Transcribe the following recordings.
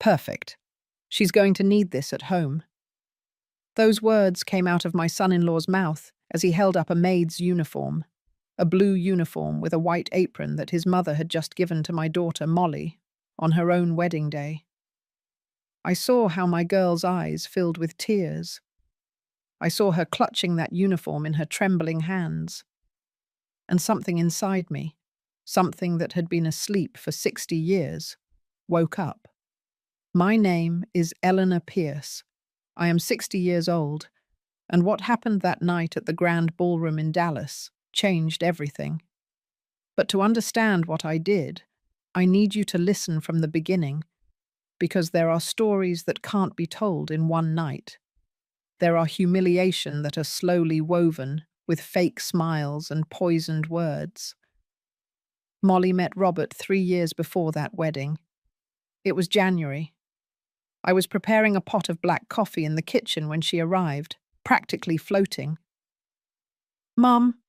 Perfect. She's going to need this at home. Those words came out of my son-in-law's mouth as he held up a maid's uniform, a blue uniform with a white apron that his mother had just given to my daughter Molly on her own wedding day. I saw how my girl's eyes filled with tears. I saw her clutching that uniform in her trembling hands. And something inside me, something that had been asleep for 60 years, woke up. My name is Eleanor Pierce. I am 60 years old, and what happened that night at the Grand Ballroom in Dallas changed everything. But to understand what I did, I need you to listen from the beginning, because there are stories that can't be told in one night. There are humiliation that are slowly woven with fake smiles and poisoned words. Molly met Robert 3 years before that wedding. It was January. I was preparing a pot of black coffee in the kitchen when she arrived, practically floating. "Mum,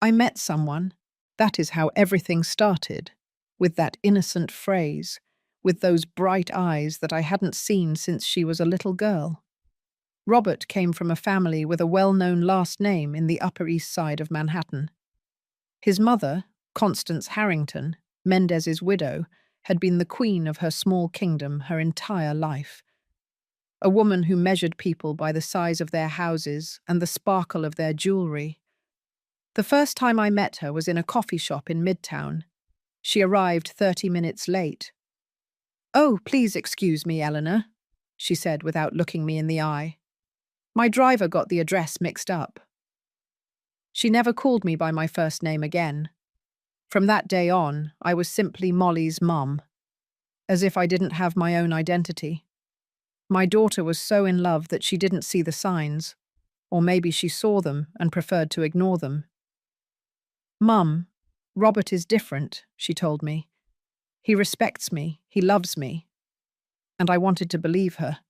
I met someone." That is how everything started, with that innocent phrase, with those bright eyes that I hadn't seen since she was a little girl. Robert came from a family with a well-known last name in the Upper East Side of Manhattan. His mother, Constance Harrington, Mendez's widow, had been the queen of her small kingdom her entire life. A woman who measured people by the size of their houses and the sparkle of their jewelry. The first time I met her was in a coffee shop in Midtown. She arrived 30 minutes late. "Oh, please excuse me, Eleanor," she said without looking me in the eye. "My driver got the address mixed up." She never called me by my first name again. From that day on, I was simply Molly's mum, as if I didn't have my own identity. My daughter was so in love that she didn't see the signs, or maybe she saw them and preferred to ignore them. "Mum, Robert is different," she told me. "He respects me, he loves me." And I wanted to believe her.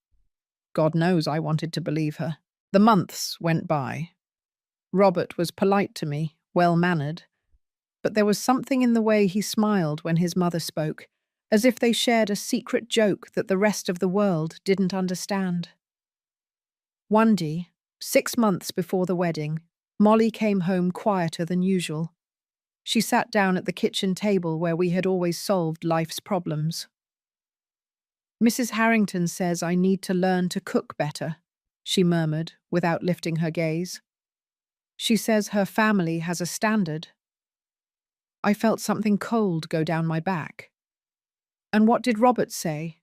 God knows I wanted to believe her. The months went by. Robert was polite to me, well-mannered, but there was something in the way he smiled when his mother spoke, as if they shared a secret joke that the rest of the world didn't understand. One day, 6 months before the wedding, Molly came home quieter than usual. She sat down at the kitchen table where we had always solved life's problems. "Mrs. Harrington says I need to learn to cook better," she murmured without lifting her gaze. "She says her family has a standard." I felt something cold go down my back. "And what did Robert say?"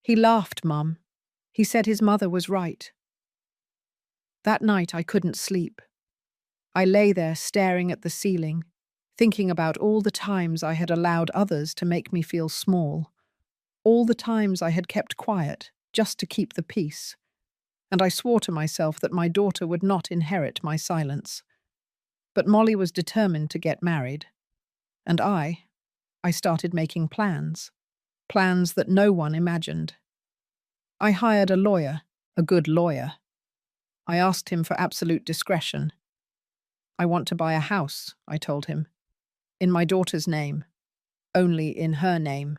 "He laughed, Mum. He said his mother was right." That night I couldn't sleep. I lay there staring at the ceiling, thinking about all the times I had allowed others to make me feel small, all the times I had kept quiet just to keep the peace, and I swore to myself that my daughter would not inherit my silence. But Molly was determined to get married, and I started making plans that no one imagined. I hired a lawyer, a good lawyer. I asked him for absolute discretion. "I want to buy a house," I told him, "in my daughter's name, only in her name."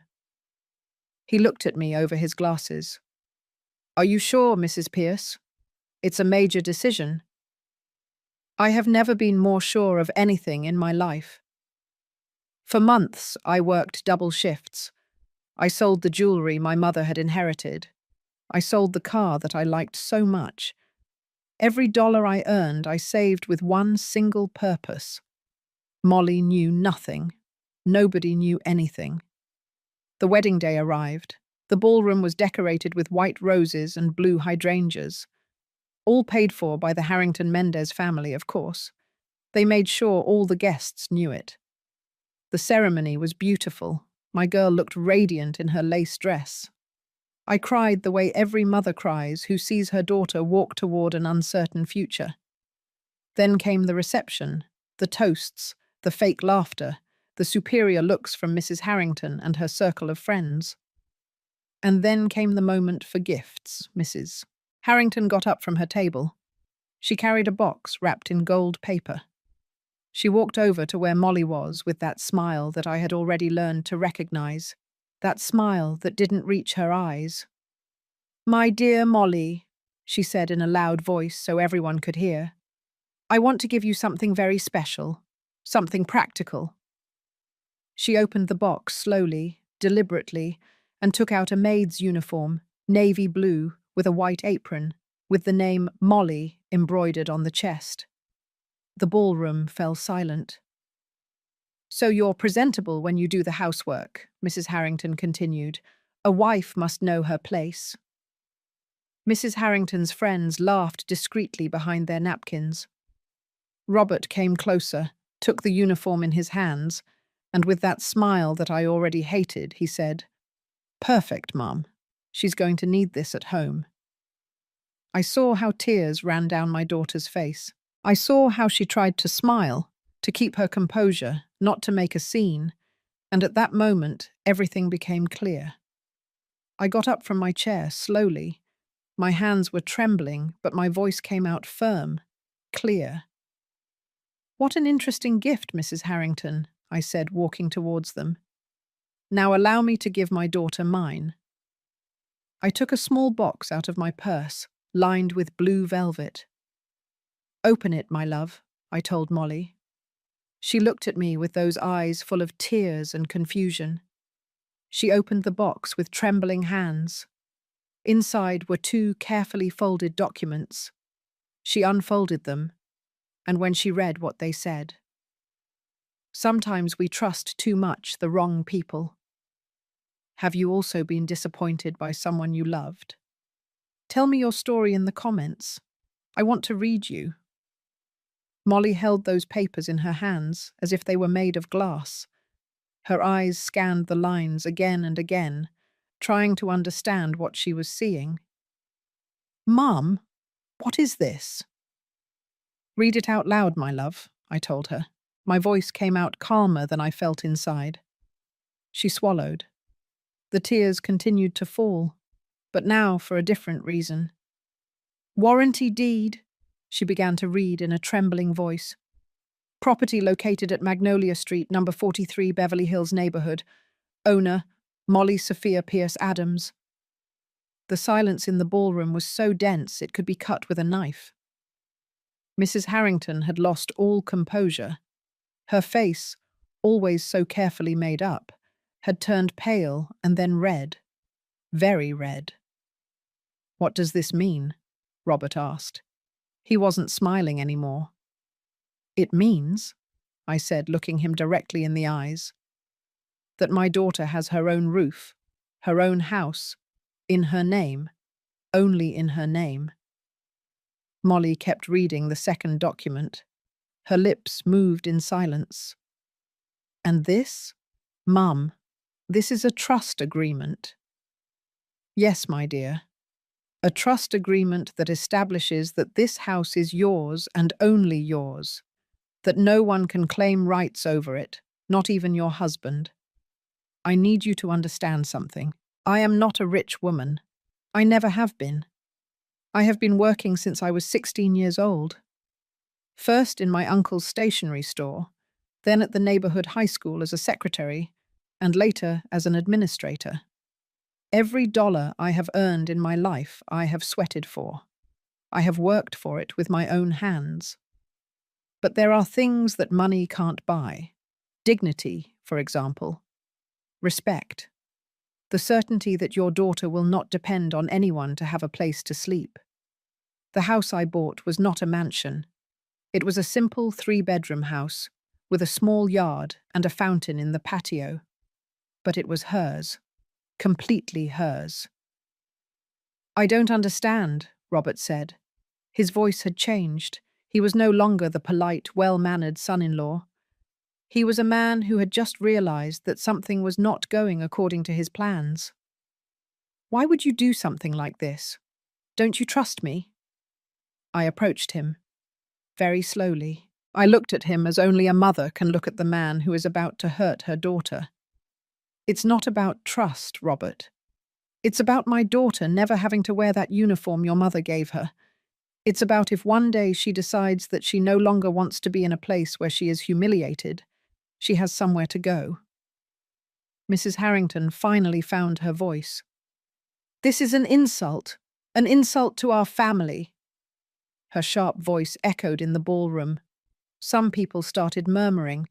He looked at me over his glasses. "Are you sure, Mrs. Pierce? It's a major decision." I have never been more sure of anything in my life. For months, I worked double shifts. I sold the jewelry my mother had inherited. I sold the car that I liked so much. Every dollar I earned, I saved with one single purpose. Molly knew nothing. Nobody knew anything. The wedding day arrived. The ballroom was decorated with white roses and blue hydrangeas. All paid for by the Harrington Mendez family, of course. They made sure all the guests knew it. The ceremony was beautiful. My girl looked radiant in her lace dress. I cried the way every mother cries who sees her daughter walk toward an uncertain future. Then came the reception, the toasts, the fake laughter, the superior looks from Mrs. Harrington and her circle of friends. And then came the moment for gifts. Mrs. Harrington got up from her table. She carried a box wrapped in gold paper. She walked over to where Molly was with that smile that I had already learned to recognize. that smile that didn't reach her eyes. "My dear Molly," she said in a loud voice so everyone could hear, "I want to give you something very special, something practical." She opened the box slowly, deliberately, and took out a maid's uniform, navy blue, with a white apron, with the name Molly embroidered on the chest. The ballroom fell silent. "So you're presentable when you do the housework," Mrs. Harrington continued. "A wife must know her place." Mrs. Harrington's friends laughed discreetly behind their napkins. Robert came closer, took the uniform in his hands, and with that smile that I already hated, he said, "Perfect, Mum. She's going to need this at home." I saw how tears ran down my daughter's face. I saw how she tried to smile, to keep her composure, not to make a scene, and at that moment, everything became clear. I got up from my chair slowly. My hands were trembling, but my voice came out firm, clear. "What an interesting gift, Mrs. Harrington," I said, walking towards them. "Now allow me to give my daughter mine." I took a small box out of my purse, lined with blue velvet. "Open it, my love," I told Molly. She looked at me with those eyes full of tears and confusion. She opened the box with trembling hands. Inside were two carefully folded documents. She unfolded them, and when she read what they said, "Sometimes we trust too much the wrong people." Have you also been disappointed by someone you loved? Tell me your story in the comments. I want to read you. Molly held those papers in her hands as if they were made of glass. Her eyes scanned the lines again and again, trying to understand what she was seeing. "Mum, what is this?" "Read it out loud, my love," I told her. My voice came out calmer than I felt inside. She swallowed. The tears continued to fall, but now for a different reason. "Warranty deed," she began to read in a trembling voice. "Property located at Magnolia Street, number 43, Beverly Hills neighborhood. Owner, Molly Sophia Pierce Adams." The silence in the ballroom was so dense it could be cut with a knife. Mrs. Harrington had lost all composure. Her face, always so carefully made up, had turned pale and then red, very red. "What does this mean?" Robert asked. He wasn't smiling anymore. "It means," I said, looking him directly in the eyes, "that my daughter has her own roof, her own house, in her name, only in her name." Molly kept reading the second document. Her lips moved in silence. "And this? Mum, this is a trust agreement." "Yes, my dear. A trust agreement that establishes that this house is yours and only yours, that no one can claim rights over it, not even your husband. I need you to understand something. I am not a rich woman. I never have been. I have been working since I was 16 years old. First in my uncle's stationery store, then at the neighborhood high school as a secretary, and later as an administrator. Every dollar I have earned in my life I have sweated for. I have worked for it with my own hands. But there are things that money can't buy. Dignity, for example. Respect. The certainty that your daughter will not depend on anyone to have a place to sleep. The house I bought was not a mansion. It was a simple 3-bedroom house, with a small yard and a fountain in the patio. But it was hers. Completely hers. "I don't understand," Robert said. His voice had changed. He was no longer the polite, well-mannered son-in-law. He was a man who had just realized that something was not going according to his plans. "Why would you do something like this? Don't you trust me?" I approached him, very slowly. I looked at him as only a mother can look at the man who is about to hurt her daughter. "It's not about trust, Robert. It's about my daughter never having to wear that uniform your mother gave her. It's about if one day she decides that she no longer wants to be in a place where she is humiliated, she has somewhere to go." Mrs. Harrington finally found her voice. "This is an insult to our family." Her sharp voice echoed in the ballroom. Some people started murmuring.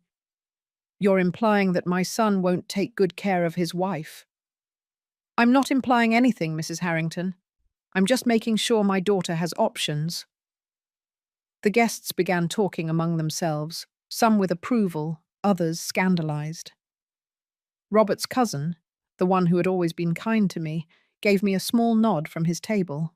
"You're implying that my son won't take good care of his wife." "I'm not implying anything, Mrs. Harrington. I'm just making sure my daughter has options." The guests began talking among themselves, some with approval, others scandalized. Robert's cousin, the one who had always been kind to me, gave me a small nod from his table.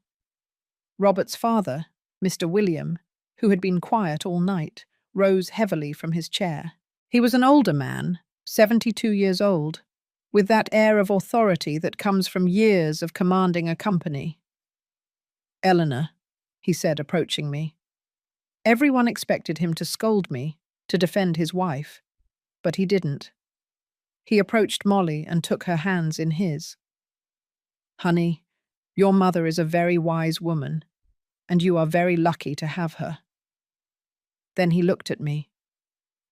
Robert's father, Mr. William, who had been quiet all night, rose heavily from his chair. He was an older man, 72 years old, with that air of authority that comes from years of commanding a company. "Eleanor," he said, approaching me. Everyone expected him to scold me, to defend his wife, but he didn't. He approached Molly and took her hands in his. "Honey, your mother is a very wise woman, and you are very lucky to have her." Then he looked at me.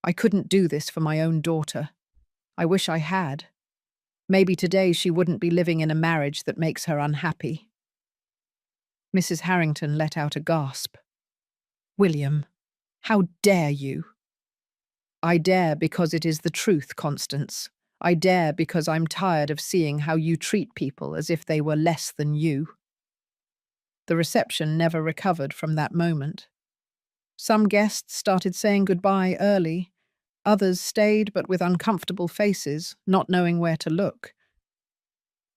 "I couldn't do this for my own daughter. I wish I had. Maybe today she wouldn't be living in a marriage that makes her unhappy." Mrs. Harrington let out a gasp. "William, how dare you?" "I dare because it is the truth, Constance. I dare because I'm tired of seeing how you treat people as if they were less than you." The reception never recovered from that moment. Some guests started saying goodbye early. Others stayed but with uncomfortable faces, not knowing where to look.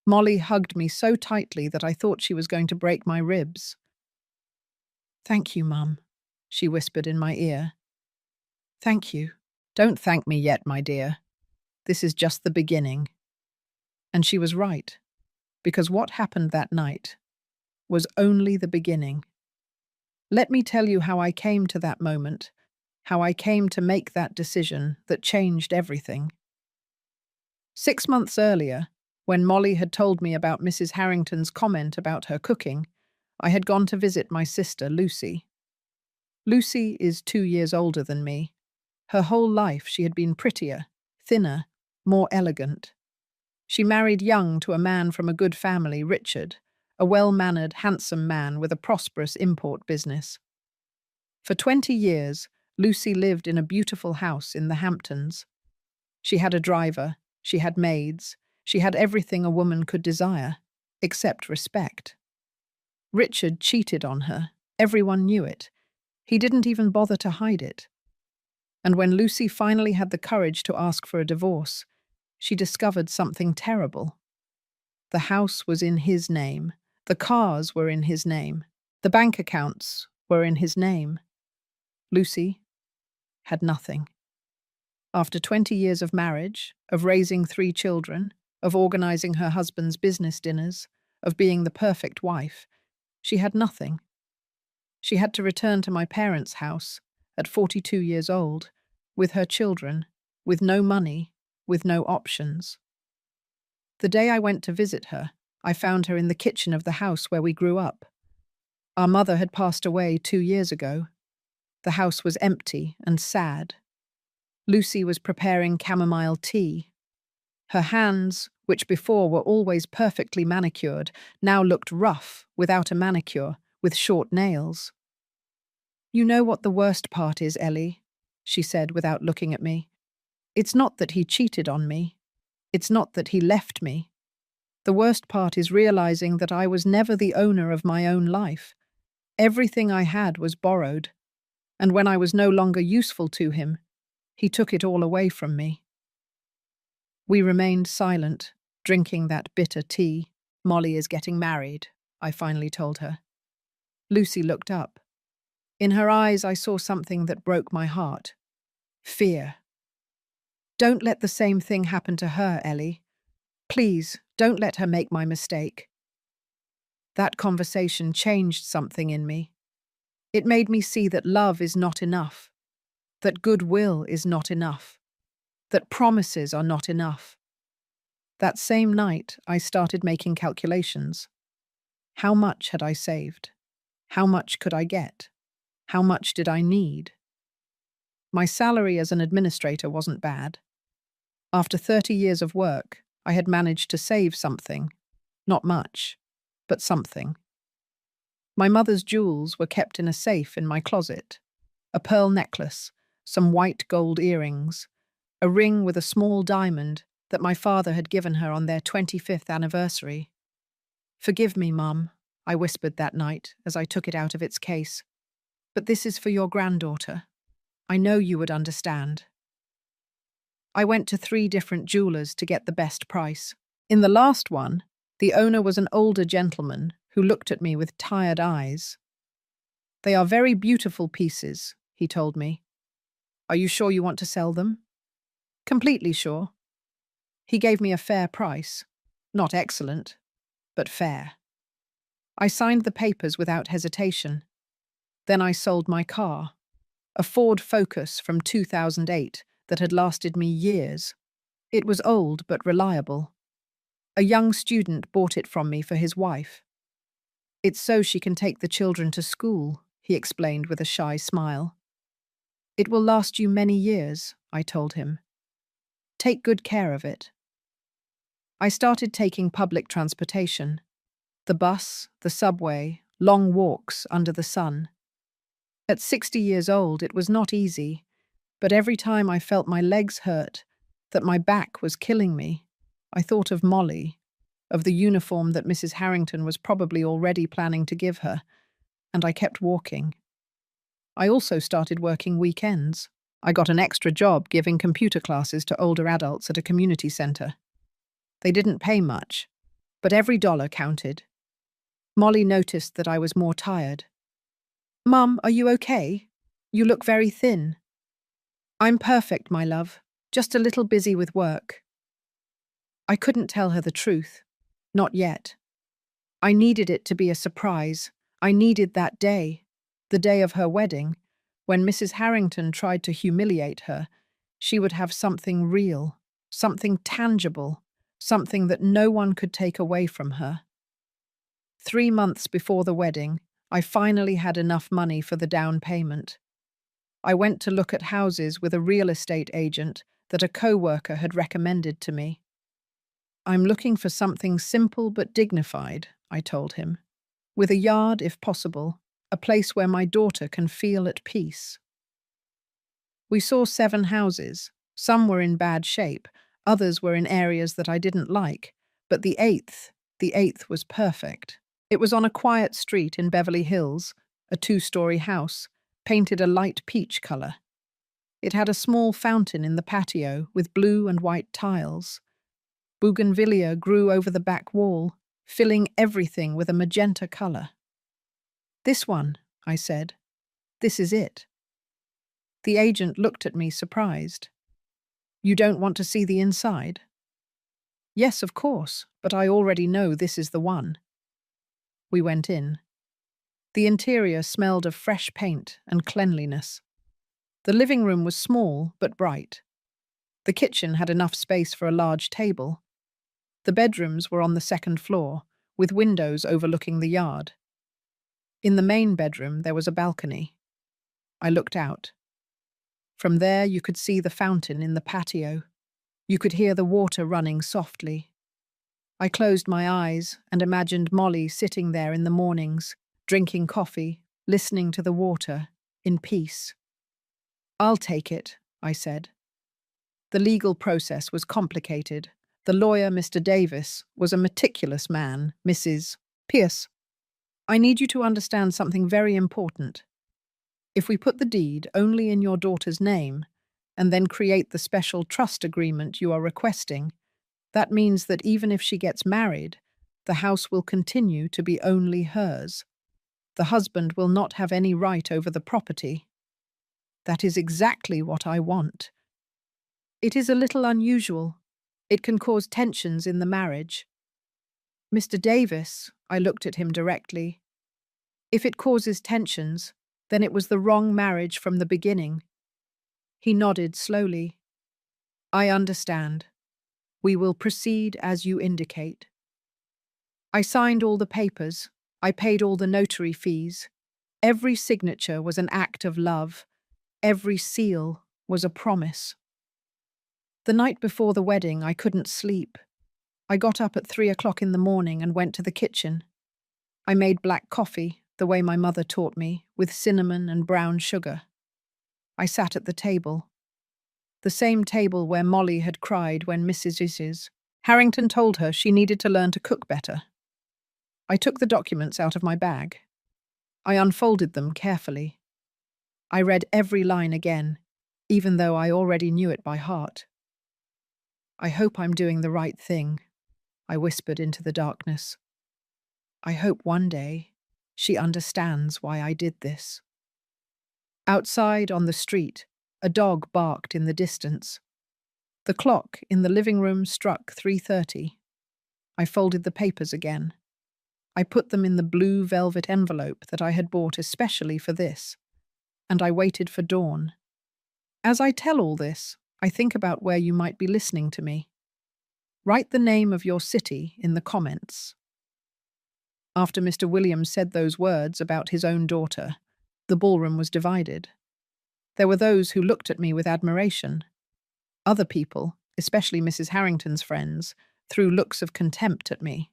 Molly hugged me so tightly that I thought she was going to break my ribs. "Thank you, Mum," she whispered in my ear. "Thank you." "Don't thank me yet, my dear. This is just the beginning." And she was right, because what happened that night was only the beginning. Let me tell you how I came to that moment, how I came to make that decision that changed everything. 6 months earlier, when Molly had told me about Mrs. Harrington's comment about her cooking, I had gone to visit my sister, Lucy. Lucy is 2 years older than me. Her whole life she had been prettier, thinner, more elegant. She married young to a man from a good family, Richard, a well-mannered, handsome man with a prosperous import business. For 20 years, Lucy lived in a beautiful house in the Hamptons. She had a driver, she had maids, she had everything a woman could desire, except respect. Richard cheated on her. Everyone knew it. He didn't even bother to hide it. And when Lucy finally had the courage to ask for a divorce, she discovered something terrible. The house was in his name. The cars were in his name. The bank accounts were in his name. Lucy had nothing. After 20 years of marriage, of raising 3 children, of organizing her husband's business dinners, of being the perfect wife, she had nothing. She had to return to my parents' house, at 42 years old, with her children, with no money, with no options. The day I went to visit her, I found her in the kitchen of the house where we grew up. Our mother had passed away 2 years ago. The house was empty and sad. Lucy was preparing chamomile tea. Her hands, which before were always perfectly manicured, now looked rough, without a manicure, with short nails. "You know what the worst part is, Ellie," she said without looking at me. "It's not that he cheated on me. It's not that he left me. The worst part is realizing that I was never the owner of my own life. Everything I had was borrowed, and when I was no longer useful to him, he took it all away from me." We remained silent, drinking that bitter tea. "Molly is getting married," I finally told her. Lucy looked up. In her eyes I saw something that broke my heart. Fear. "Don't let the same thing happen to her, Ellie. Please, don't let her make my mistake." That conversation changed something in me. It made me see that love is not enough, that goodwill is not enough, that promises are not enough. That same night, I started making calculations. How much had I saved? How much could I get? How much did I need? My salary as an administrator wasn't bad. After 30 years of work, I had managed to save something. Not much, but something. My mother's jewels were kept in a safe in my closet. A pearl necklace, some white gold earrings, a ring with a small diamond that my father had given her on their 25th anniversary. "Forgive me, Mum," I whispered that night as I took it out of its case. "But this is for your granddaughter. I know you would understand." I went to 3 different jewelers to get the best price. In the last one, the owner was an older gentleman who looked at me with tired eyes. "They are very beautiful pieces," he told me. "Are you sure you want to sell them?" "Completely sure." He gave me a fair price. Not excellent, but fair. I signed the papers without hesitation. Then I sold my car, a Ford Focus from 2008 that had lasted me years. It was old but reliable. A young student bought it from me for his wife. "It's so she can take the children to school," he explained with a shy smile. "It will last you many years," I told him. "Take good care of it." I started taking public transportation. The bus, the subway, long walks under the sun. At 60 years old, it was not easy, but every time I felt my legs hurt, that my back was killing me, I thought of Molly, of the uniform that Mrs. Harrington was probably already planning to give her, and I kept walking. I also started working weekends. I got an extra job giving computer classes to older adults at a community center. They didn't pay much, but every dollar counted. Molly noticed that I was more tired. "Mum, are you okay? You look very thin." "I'm perfect, my love. Just a little busy with work." I couldn't tell her the truth. Not yet. I needed it to be a surprise. I needed that day, the day of her wedding, when Mrs. Harrington tried to humiliate her. She would have something real, something tangible, something that no one could take away from her. 3 months before the wedding, I finally had enough money for the down payment. I went to look at houses with a real estate agent that a co-worker had recommended to me. "I'm looking for something simple but dignified," I told him. "With a yard, if possible, a place where my daughter can feel at peace." We saw 7 houses. Some were in bad shape, others were in areas that I didn't like, but the eighth was perfect. It was on a quiet street in Beverly Hills, a 2-story house, painted a light peach color. It had a small fountain in the patio with blue and white tiles. Bougainvillea grew over the back wall, filling everything with a magenta color. "This one," I said. "This is it." The agent looked at me surprised. "You don't want to see the inside?" "Yes, of course, but I already know this is the one." We went in. The interior smelled of fresh paint and cleanliness. The living room was small but bright. The kitchen had enough space for a large table. The bedrooms were on the 2nd floor, with windows overlooking the yard. In the main bedroom there was a balcony. I looked out. From there you could see the fountain in the patio. You could hear the water running softly. I closed my eyes and imagined Molly sitting there in the mornings, drinking coffee, listening to the water, in peace. "I'll take it," I said. The legal process was complicated. The lawyer, Mr. Davis, was a meticulous man, Mrs. Pierce. "I need you to understand something very important. If we put the deed only in your daughter's name, and then create the special trust agreement you are requesting, that means that even if she gets married, the house will continue to be only hers. The husband will not have any right over the property." "That is exactly what I want." "It is a little unusual. It can cause tensions in the marriage." "Mr. Davis," I looked at him directly, "if it causes tensions, then it was the wrong marriage from the beginning." He nodded slowly. "I understand. We will proceed as you indicate." I signed all the papers. I paid all the notary fees. Every signature was an act of love. Every seal was a promise. The night before the wedding, I couldn't sleep. I got up at 3 o'clock in the morning and went to the kitchen. I made black coffee, the way my mother taught me, with cinnamon and brown sugar. I sat at the table, the same table where Molly had cried when Mrs. Harrington told her she needed to learn to cook better. I took the documents out of my bag. I unfolded them carefully. I read every line again, even though I already knew it by heart. I hope I'm doing the right thing, I whispered into the darkness. I hope one day she understands why I did this. Outside on the street, a dog barked in the distance. The clock in the living room struck 3:30. I folded the papers again. I put them in the blue velvet envelope that I had bought especially for this, and I waited for dawn. As I tell all this, I think about where you might be listening to me. Write the name of your city in the comments. After Mr. Williams said those words about his own daughter, the ballroom was divided. There were those who looked at me with admiration. Other people, especially Mrs. Harrington's friends, threw looks of contempt at me.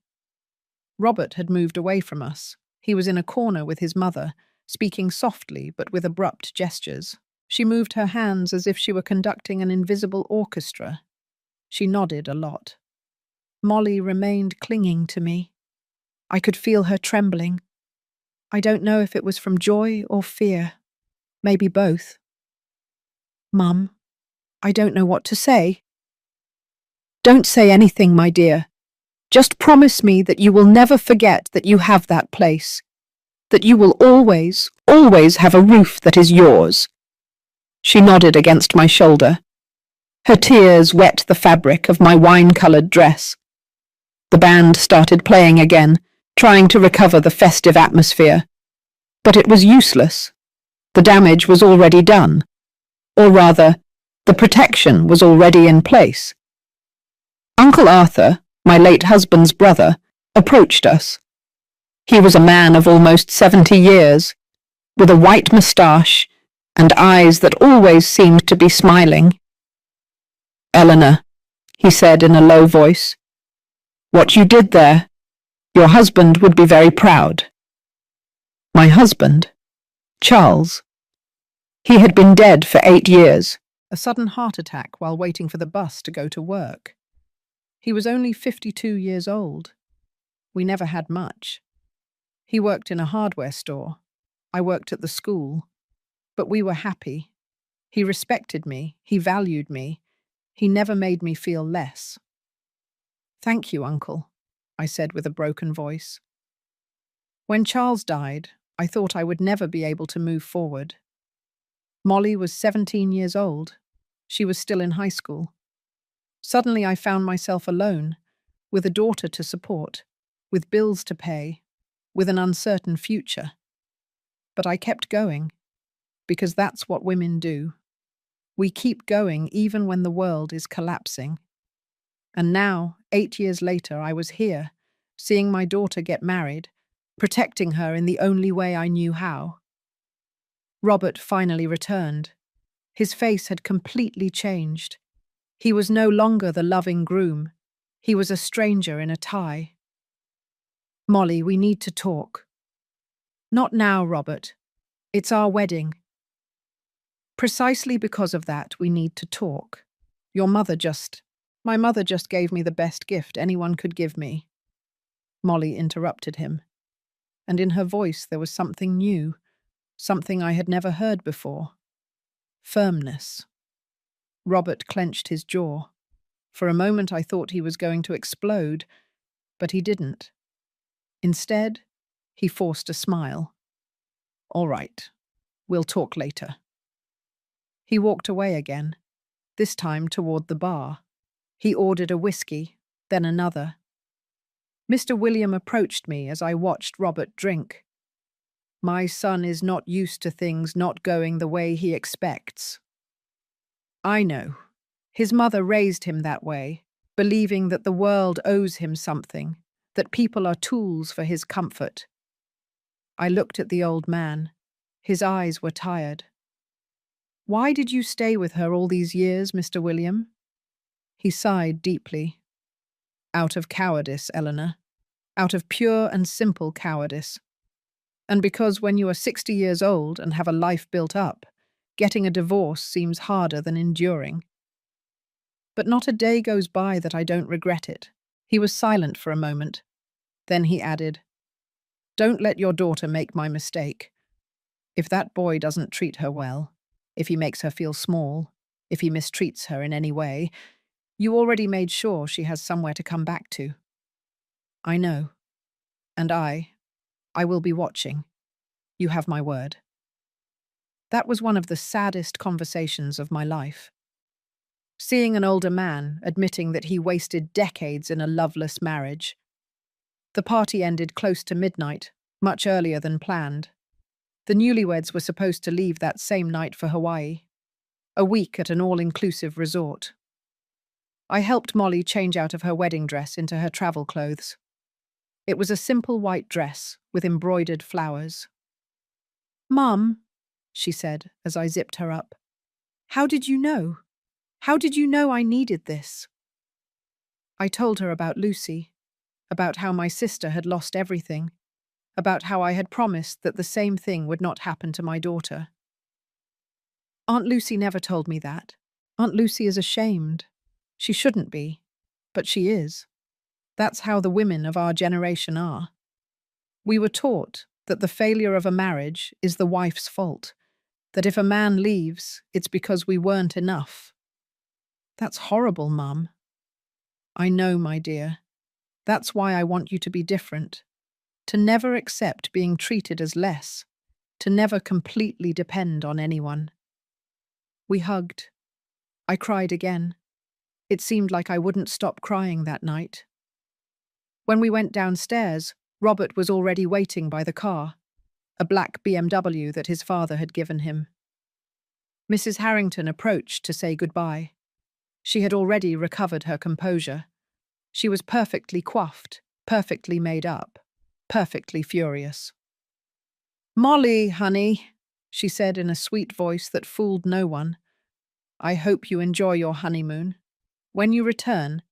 Robert had moved away from us. He was in a corner with his mother, speaking softly but with abrupt gestures. She moved her hands as if she were conducting an invisible orchestra. She nodded a lot. Molly remained clinging to me. I could feel her trembling. I don't know if it was from joy or fear. Maybe both. Mum, I don't know what to say. Don't say anything, my dear. Just promise me that you will never forget that you have that place. That you will always, always have a roof that is yours. She nodded against my shoulder. Her tears wet the fabric of my wine-coloured dress. The band started playing again, trying to recover the festive atmosphere. But it was useless. The damage was already done. Or rather, the protection was already in place. Uncle Arthur, my late husband's brother, approached us. He was a man of almost 70 years, with a white moustache and eyes that always seemed to be smiling. "Eleanor," he said in a low voice, "what you did there, your husband would be very proud." My husband? Charles. He had been dead for 8 years. A sudden heart attack while waiting for the bus to go to work. He was only 52 years old. We never had much. He worked in a hardware store. I worked at the school. But we were happy. He respected me. He valued me. He never made me feel less. "Thank you, Uncle," I said with a broken voice. When Charles died, I thought I would never be able to move forward. Molly was 17 years old. She was still in high school. Suddenly I found myself alone, with a daughter to support, with bills to pay, with an uncertain future. But I kept going, because that's what women do. We keep going even when the world is collapsing. And now, 8 years later, I was here, seeing my daughter get married, protecting her in the only way I knew how. Robert finally returned. His face had completely changed. He was no longer the loving groom. He was a stranger in a tie. "Molly, we need to talk." "Not now, Robert. It's our wedding." "Precisely because of that, we need to talk. My mother just gave me the best gift anyone could give me." Molly interrupted him. And in her voice there was something new, something I had never heard before. Firmness. Robert clenched his jaw. For a moment I thought he was going to explode, but he didn't. Instead, he forced a smile. "All right, we'll talk later." He walked away again, this time toward the bar. He ordered a whiskey, then another. Mr. William approached me as I watched Robert drink. "My son is not used to things not going the way he expects." "I know. His mother raised him that way, believing that the world owes him something, that people are tools for his comfort." I looked at the old man. His eyes were tired. "Why did you stay with her all these years, Mr. William?" He sighed deeply. Out of cowardice, Eleanor. Out of pure and simple cowardice. And because when you are 60 years old and have a life built up, getting a divorce seems harder than enduring. But not a day goes by that I don't regret it. He was silent for a moment. Then he added, "Don't let your daughter make my mistake. If that boy doesn't treat her well, if he makes her feel small, if he mistreats her in any way, you already made sure she has somewhere to come back to. I know. And I will be watching. You have my word." That was one of the saddest conversations of my life. Seeing an older man admitting that he wasted decades in a loveless marriage. The party ended close to midnight, much earlier than planned. The newlyweds were supposed to leave that same night for Hawaii, a week at an all-inclusive resort. I helped Molly change out of her wedding dress into her travel clothes. It was a simple white dress with embroidered flowers. "Mum," she said as I zipped her up, "how did you know? How did you know I needed this?" I told her about Lucy, about how my sister had lost everything, about how I had promised that the same thing would not happen to my daughter. "Aunt Lucy never told me that. Aunt Lucy is ashamed. She shouldn't be, but she is. That's how the women of our generation are. We were taught that the failure of a marriage is the wife's fault, that if a man leaves, it's because we weren't enough. That's horrible, Mum." "I know, my dear. That's why I want you to be different, to never accept being treated as less, to never completely depend on anyone." We hugged. I cried again. It seemed like I wouldn't stop crying that night. When we went downstairs, Robert was already waiting by the car, a black BMW that his father had given him. Mrs. Harrington approached to say goodbye. She had already recovered her composure. She was perfectly coiffed, perfectly made up, perfectly furious. "Molly, honey," she said in a sweet voice that fooled no one, "I hope you enjoy your honeymoon. When you return,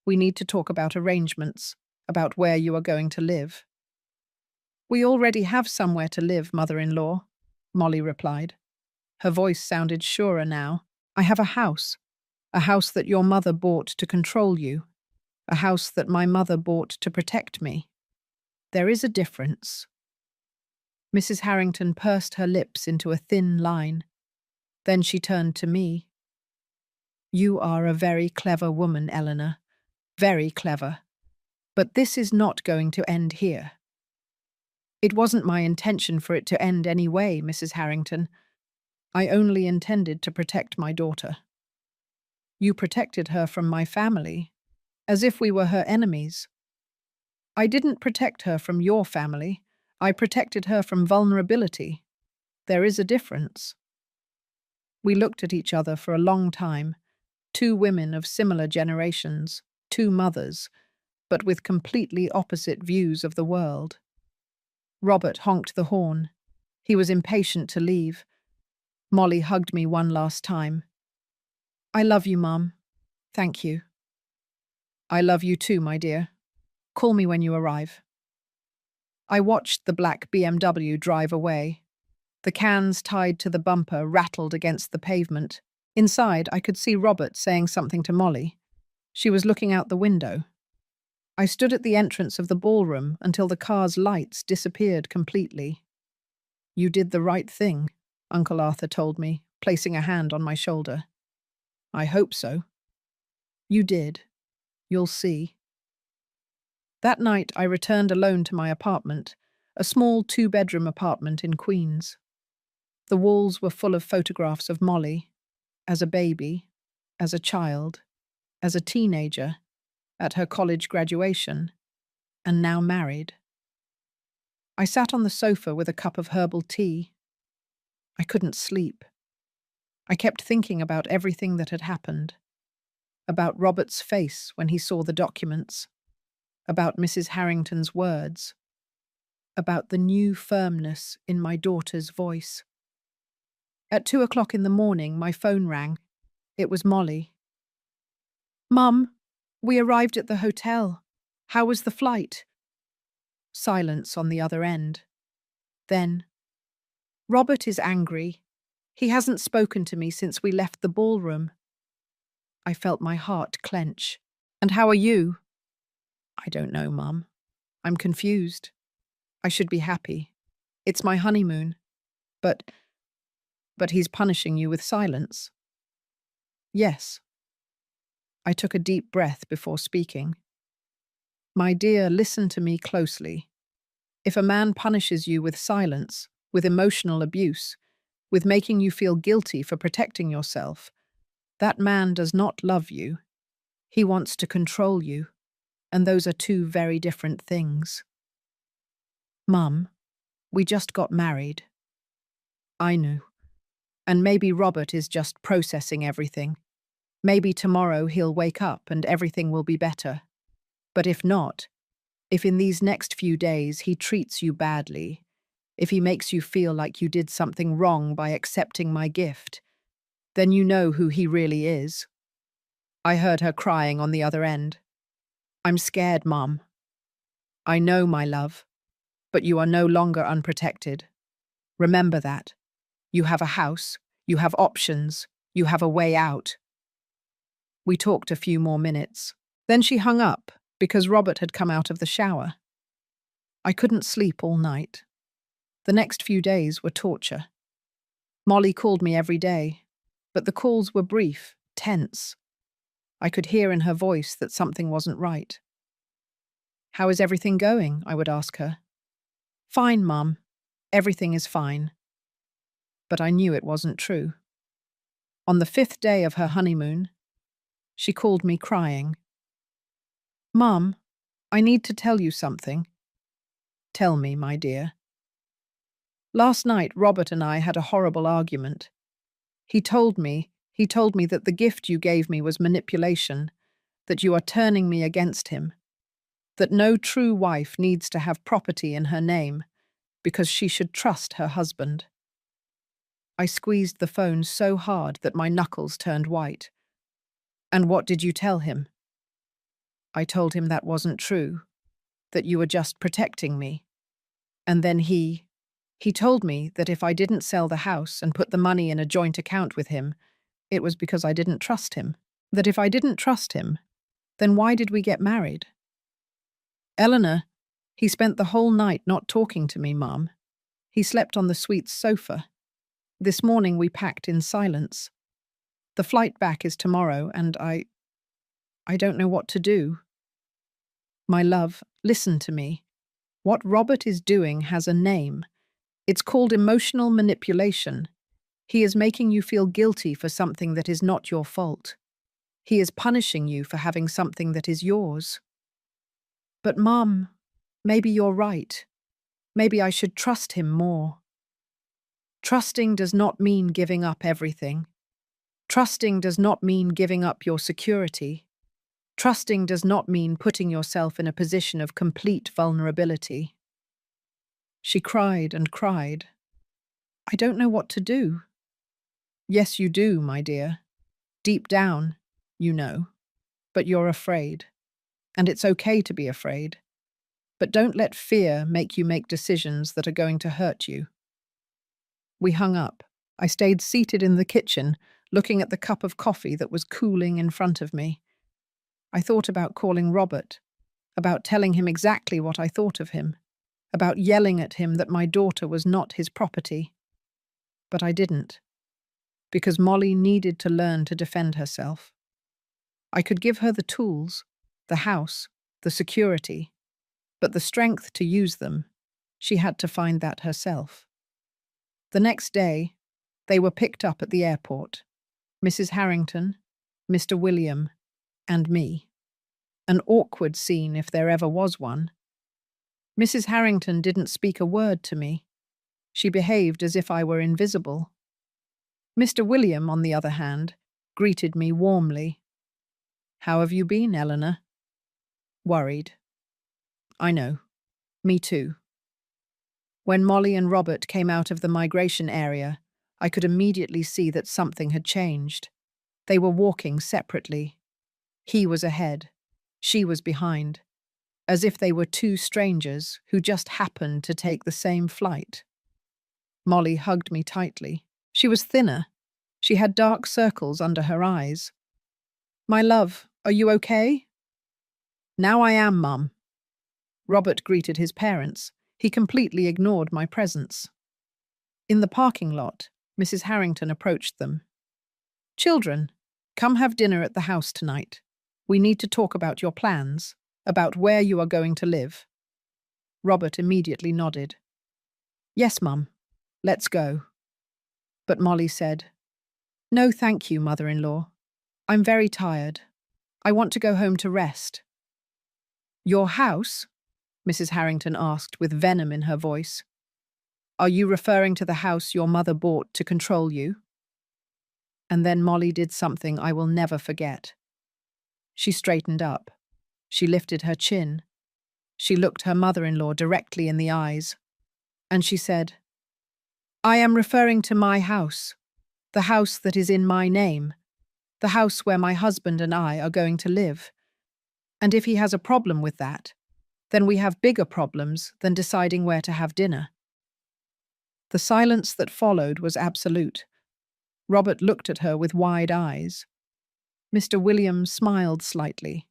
we need to talk about arrangements, about where you are going to live." "We already have somewhere to live, mother-in-law," Molly replied. Her voice sounded surer now. "I have a house that your mother bought to control you, a house that my mother bought to protect me. There is a difference." Mrs. Harrington pursed her lips into a thin line. Then she turned to me. "You are a very clever woman, Eleanor. Very clever. But this is not going to end here." "It wasn't my intention for it to end anyway, Mrs. Harrington. I only intended to protect my daughter." "You protected her from my family, as if we were her enemies." "I didn't protect her from your family. I protected her from vulnerability. There is a difference." We looked at each other for a long time, two women of similar generations, two mothers, but with completely opposite views of the world. Robert honked the horn. He was impatient to leave. Molly hugged me one last time. "I love you, Mum. Thank you." "I love you too, my dear. Call me when you arrive." I watched the black BMW drive away. The cans tied to the bumper rattled against the pavement. Inside, I could see Robert saying something to Molly. She was looking out the window. I stood at the entrance of the ballroom until the car's lights disappeared completely. "You did the right thing," Uncle Arthur told me, placing a hand on my shoulder. "I hope so." "You did. You'll see." That night, I returned alone to my apartment, a small two-bedroom apartment in Queens. The walls were full of photographs of Molly, as a baby, as a child, as a teenager, at her college graduation, and now married. I sat on the sofa with a cup of herbal tea. I couldn't sleep. I kept thinking about everything that had happened, about Robert's face when he saw the documents, about Mrs. Harrington's words, about the new firmness in my daughter's voice. At 2 o'clock in the morning, my phone rang. It was Molly. "Mum, We arrived at the hotel. How was the flight? Silence on the other end. Then, Robert is angry. He hasn't spoken to me since we left the ballroom. I felt my heart clench. And how are you? I don't know, Mum. I'm confused. I should be happy. It's my honeymoon. But he's punishing you with silence. Yes. I took a deep breath before speaking. My dear, listen to me closely. If a man punishes you with silence, with emotional abuse, with making you feel guilty for protecting yourself, that man does not love you. He wants to control you, and those are two very different things. Mum, we just got married. I knew. And maybe Robert is just processing everything. Maybe tomorrow he'll wake up and everything will be better. But if not, if in these next few days he treats you badly, if he makes you feel like you did something wrong by accepting my gift, then you know who he really is. I heard her crying on the other end. I'm scared, Mum. I know, my love, but you are no longer unprotected. Remember that. You have a house, you have options, you have a way out. We talked a few more minutes. Then she hung up because Robert had come out of the shower. I couldn't sleep all night. The next few days were torture. Molly called me every day, but the calls were brief, tense. I could hear in her voice that something wasn't right. How is everything going? I would ask her. Fine, Mum. Everything is fine. But I knew it wasn't true. On the 5th day of her honeymoon, she called me crying. Mum, I need to tell you something. Tell me, my dear. Last night, Robert and I had a horrible argument. He told me that the gift you gave me was manipulation, that you are turning me against him, that no true wife needs to have property in her name because she should trust her husband. I squeezed the phone so hard that my knuckles turned white. And what did you tell him? I told him that wasn't true, that you were just protecting me. And then he told me that if I didn't sell the house and put the money in a joint account with him, it was because I didn't trust him. That if I didn't trust him, then why did we get married? Eleanor, he spent the whole night not talking to me, Mum. He slept on the suite sofa. This morning we packed in silence. The flight back is tomorrow, and I don't know what to do. My love, listen to me. What Robert is doing has a name. It's called emotional manipulation. He is making you feel guilty for something that is not your fault. He is punishing you for having something that is yours. But Mum, maybe you're right. Maybe I should trust him more. Trusting does not mean giving up everything. Trusting does not mean giving up your security. Trusting does not mean putting yourself in a position of complete vulnerability. She cried and cried. I don't know what to do. Yes, you do, my dear. Deep down, you know. But you're afraid. And it's okay to be afraid. But don't let fear make you make decisions that are going to hurt you. We hung up. I stayed seated in the kitchen, looking at the cup of coffee that was cooling in front of me. I thought about calling Robert, about telling him exactly what I thought of him, about yelling at him that my daughter was not his property. But I didn't, because Molly needed to learn to defend herself. I could give her the tools, the house, the security, but the strength to use them, she had to find that herself. The next day, they were picked up at the airport. Mrs. Harrington, Mr. William, and me. An awkward scene if there ever was one. Mrs. Harrington didn't speak a word to me. She behaved as if I were invisible. Mr. William, on the other hand, greeted me warmly. How have you been, Eleanor? Worried. I know. Me too. When Molly and Robert came out of the migration area, I could immediately see that something had changed. They were walking separately. He was ahead, She was behind, as if they were two strangers who just happened to take the same flight. Molly hugged me tightly. She was thinner. She had dark circles under her eyes. "My love, are you okay?" "Now I am, Mum." Robert greeted his parents. He completely ignored my presence. In the parking lot, Mrs. Harrington approached them. "Children, come have dinner at the house tonight. We need to talk about your plans, about where you are going to live." Robert immediately nodded. "Yes, Mum. Let's go." But Molly said, "No, thank you, mother-in-law. I'm very tired. I want to go home to rest." "Your house?" Mrs. Harrington asked with venom in her voice. "Are you referring to the house your mother bought to control you?" And then Molly did something I will never forget. She straightened up. She lifted her chin. She looked her mother-in-law directly in the eyes. And she said, "I am referring to my house, the house that is in my name, the house where my husband and I are going to live. And if he has a problem with that, then we have bigger problems than deciding where to have dinner." The silence that followed was absolute. Robert looked at her with wide eyes. Mr. Williams smiled slightly.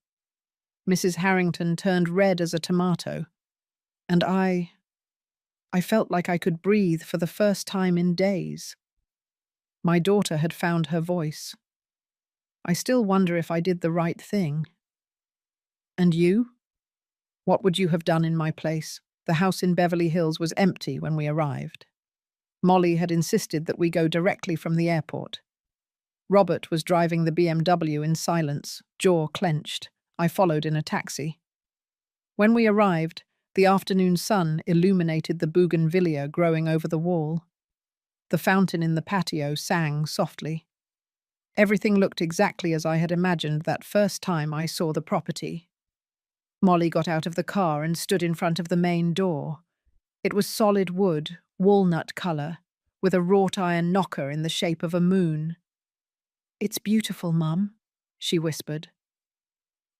Mrs. Harrington turned red as a tomato. And I felt like I could breathe for the first time in days. My daughter had found her voice. I still wonder if I did the right thing. And you? What would you have done in my place? The house in Beverly Hills was empty when we arrived. Molly had insisted that we go directly from the airport. Robert was driving the BMW in silence, jaw clenched. I followed in a taxi. When we arrived, the afternoon sun illuminated the bougainvillea growing over the wall. The fountain in the patio sang softly. Everything looked exactly as I had imagined that first time I saw the property. Molly got out of the car and stood in front of the main door. It was solid wood, walnut color, with a wrought iron knocker in the shape of a moon. "It's beautiful, Mum," she whispered.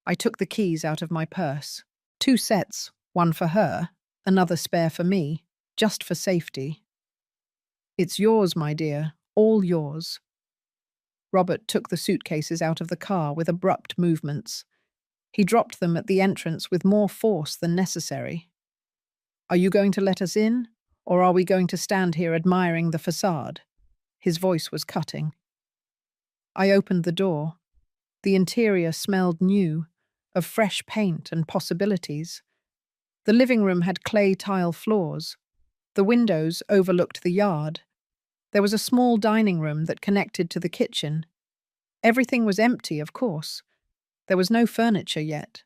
I took the keys out of my purse. 2 sets, one for her, another spare for me, just for safety. "It's yours, my dear, all yours." Robert took the suitcases out of the car with abrupt movements. He dropped them at the entrance with more force than necessary. "Are you going to let us in, or are we going to stand here admiring the facade?" His voice was cutting. I opened the door. The interior smelled new, of fresh paint and possibilities. The living room had clay tile floors. The windows overlooked the yard. There was a small dining room that connected to the kitchen. Everything was empty, of course. There was no furniture yet.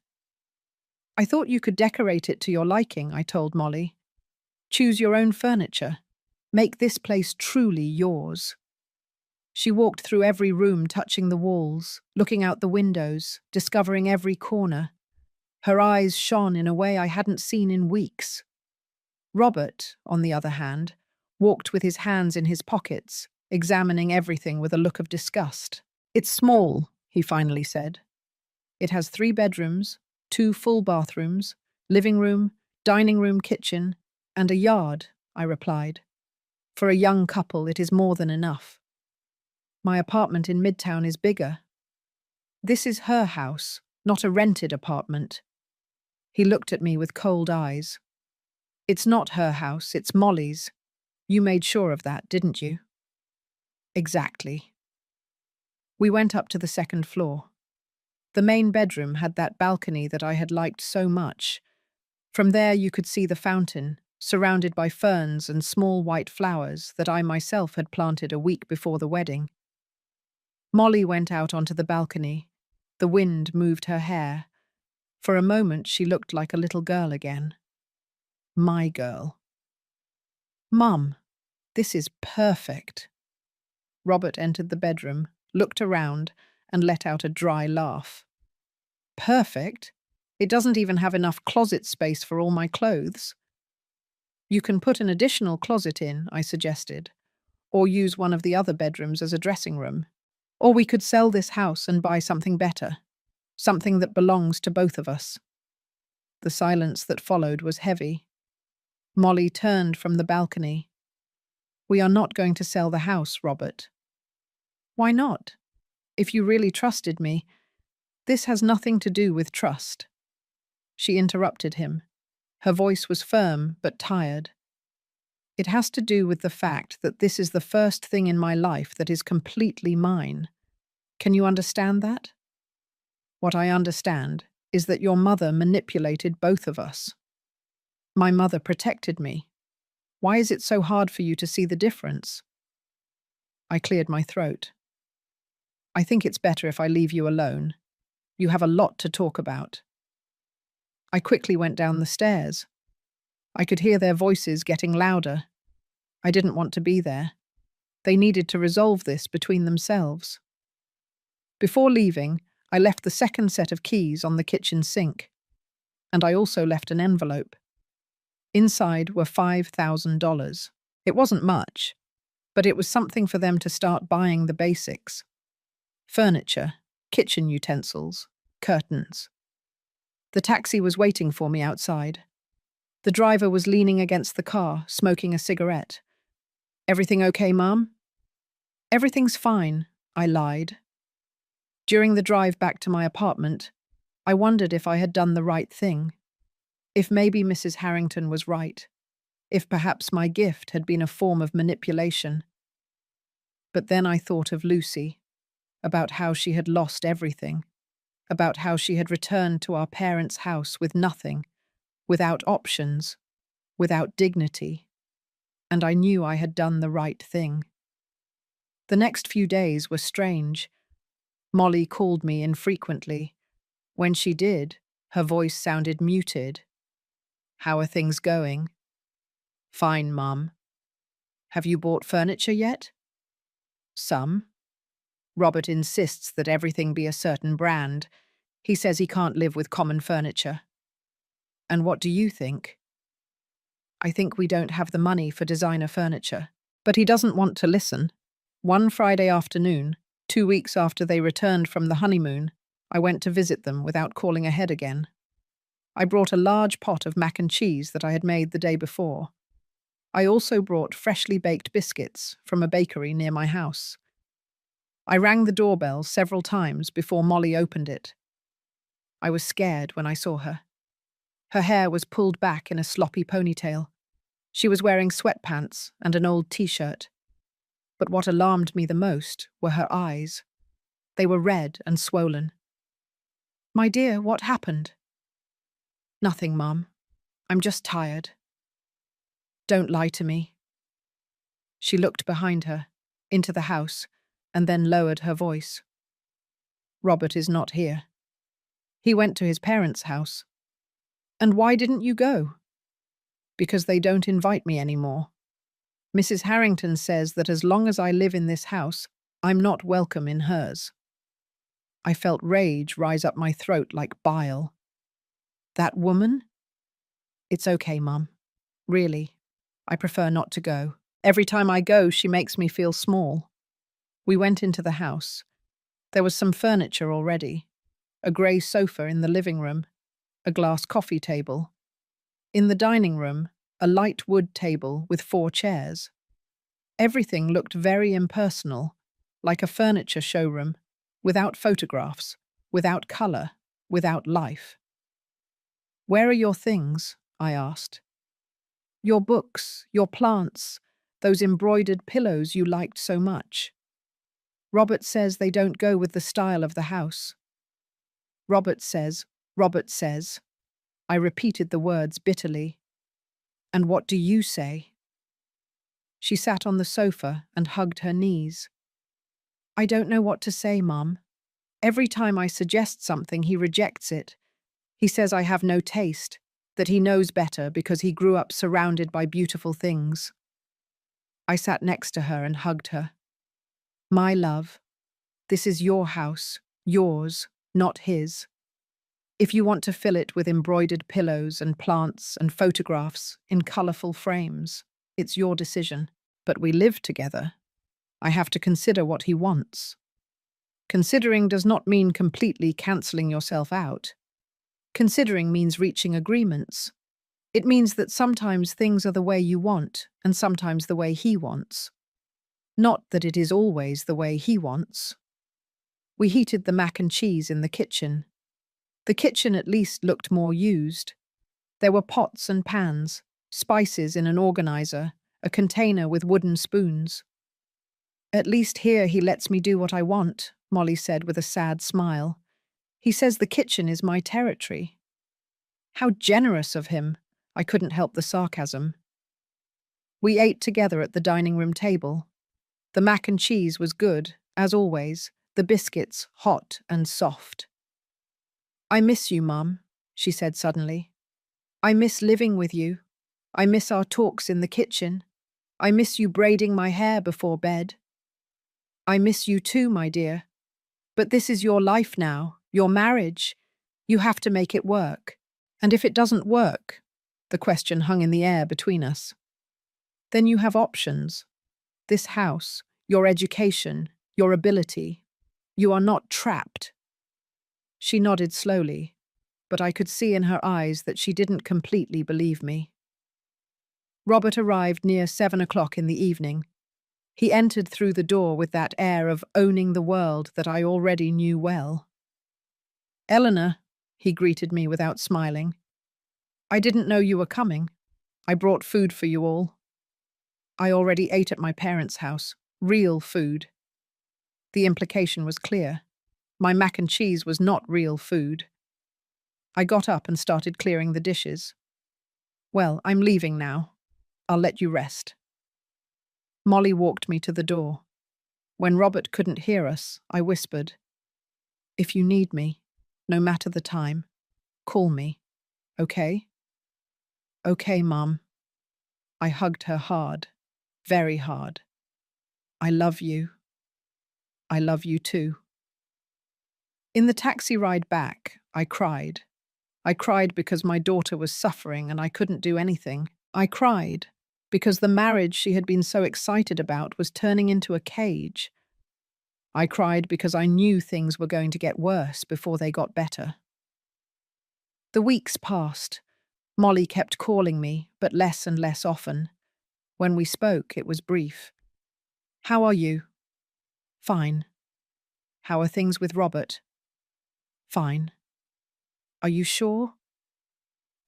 "I thought you could decorate it to your liking," I told Molly. "Choose your own furniture. Make this place truly yours." She walked through every room, touching the walls, looking out the windows, discovering every corner. Her eyes shone in a way I hadn't seen in weeks. Robert, on the other hand, walked with his hands in his pockets, examining everything with a look of disgust. "It's small," he finally said. "It has 3 bedrooms, 2 full bathrooms, living room, dining room, kitchen, and a yard," I replied. "For a young couple, it is more than enough. My apartment in Midtown is bigger. This is her house, not a rented apartment." He looked at me with cold eyes. "It's not her house, it's Molly's. You made sure of that, didn't you?" "Exactly." We went up to the 2nd floor. The main bedroom had that balcony that I had liked so much. From there you could see the fountain, surrounded by ferns and small white flowers that I myself had planted a week before the wedding. Molly went out onto the balcony. The wind moved her hair. For a moment she looked like a little girl again. My girl. "Mum, this is perfect." Robert entered the bedroom, looked around, and let out a dry laugh. "Perfect? It doesn't even have enough closet space for all my clothes." "You can put an additional closet in," I suggested, "or use one of the other bedrooms as a dressing room. Or we could sell this house and buy something better." Something that belongs to both of us. The silence that followed was heavy. Molly turned from the balcony. We are not going to sell the house, Robert. Why not? If you really trusted me, this has nothing to do with trust. She interrupted him. Her voice was firm but tired. It has to do with the fact that this is the first thing in my life that is completely mine. Can you understand that? What I understand is that your mother manipulated both of us. My mother protected me. Why is it so hard for you to see the difference? I cleared my throat. I think it's better if I leave you alone. You have a lot to talk about. I quickly went down the stairs. I could hear their voices getting louder. I didn't want to be there. They needed to resolve this between themselves. Before leaving, I left the second set of keys on the kitchen sink. And I also left an envelope. Inside were $5,000. It wasn't much, but it was something for them to start buying the basics. Furniture, kitchen utensils, curtains. The taxi was waiting for me outside. The driver was leaning against the car, smoking a cigarette. Everything okay, Mum? Everything's fine, I lied. During the drive back to my apartment, I wondered if I had done the right thing. If maybe Mrs. Harrington was right. If perhaps my gift had been a form of manipulation. But then I thought of Lucy, about how she had lost everything, about how she had returned to our parents' house with nothing, without options, without dignity, and I knew I had done the right thing. The next few days were strange. Molly called me infrequently. When she did, her voice sounded muted. How are things going? Fine, Mum. Have you bought furniture yet? Some. Robert insists that everything be a certain brand. He says he can't live with common furniture. And what do you think? I think we don't have the money for designer furniture. But he doesn't want to listen. One Friday afternoon, 2 weeks after they returned from the honeymoon, I went to visit them without calling ahead again. I brought a large pot of mac and cheese that I had made the day before. I also brought freshly baked biscuits from a bakery near my house. I rang the doorbell several times before Molly opened it. I was scared when I saw her. Her hair was pulled back in a sloppy ponytail. She was wearing sweatpants and an old t-shirt. But what alarmed me the most were her eyes. They were red and swollen. My dear, what happened? Nothing, Mum. I'm just tired. Don't lie to me. She looked behind her, into the house, and then lowered her voice. Robert is not here. He went to his parents' house. And why didn't you go? Because they don't invite me anymore. Mrs. Harrington says that as long as I live in this house, I'm not welcome in hers. I felt rage rise up my throat like bile. That woman? It's okay, Mum. Really, I prefer not to go. Every time I go, she makes me feel small. We went into the house. There was some furniture already. A grey sofa in the living room, a glass coffee table. In the dining room, a light wood table with 4 chairs. Everything looked very impersonal, like a furniture showroom, without photographs, without colour, without life. Where are your things? I asked. Your books, your plants, those embroidered pillows you liked so much. Robert says they don't go with the style of the house. Robert says. I repeated the words bitterly. And what do you say? She sat on the sofa and hugged her knees. I don't know what to say, Mum. Every time I suggest something, he rejects it. He says I have no taste, that he knows better because he grew up surrounded by beautiful things. I sat next to her and hugged her. My love, this is your house, yours, not his. If you want to fill it with embroidered pillows and plants and photographs in colourful frames, it's your decision. But we live together. I have to consider what he wants. Considering does not mean completely cancelling yourself out. Considering means reaching agreements. It means that sometimes things are the way you want and sometimes the way he wants. Not that it is always the way he wants. We heated the mac and cheese in the kitchen. The kitchen at least looked more used. There were pots and pans, spices in an organizer, a container with wooden spoons. At least here he lets me do what I want, Molly said with a sad smile. He says the kitchen is my territory. How generous of him! I couldn't help the sarcasm. We ate together at the dining room table. The mac and cheese was good, as always, the biscuits hot and soft. I miss you, Mum, she said suddenly. I miss living with you. I miss our talks in the kitchen. I miss you braiding my hair before bed. I miss you too, my dear. But this is your life now, your marriage. You have to make it work. And if it doesn't work, the question hung in the air between us. Then you have options. This house, your education, your ability. You are not trapped. She nodded slowly, but I could see in her eyes that she didn't completely believe me. Robert arrived near 7 o'clock in the evening. He entered through the door with that air of owning the world that I already knew well. Eleanor, he greeted me without smiling. I didn't know you were coming. I brought food for you all. I already ate at my parents' house. Real food. The implication was clear. My mac and cheese was not real food. I got up and started clearing the dishes. Well, I'm leaving now. I'll let you rest. Molly walked me to the door. When Robert couldn't hear us, I whispered, If you need me, no matter the time, call me, okay? Okay, Mum. I hugged her hard, very hard. I love you. I love you too. In the taxi ride back, I cried. I cried because my daughter was suffering and I couldn't do anything. I cried because the marriage she had been so excited about was turning into a cage. I cried because I knew things were going to get worse before they got better. The weeks passed. Molly kept calling me, but less and less often. When we spoke, it was brief. How are you? Fine. How are things with Robert? Fine. Are you sure?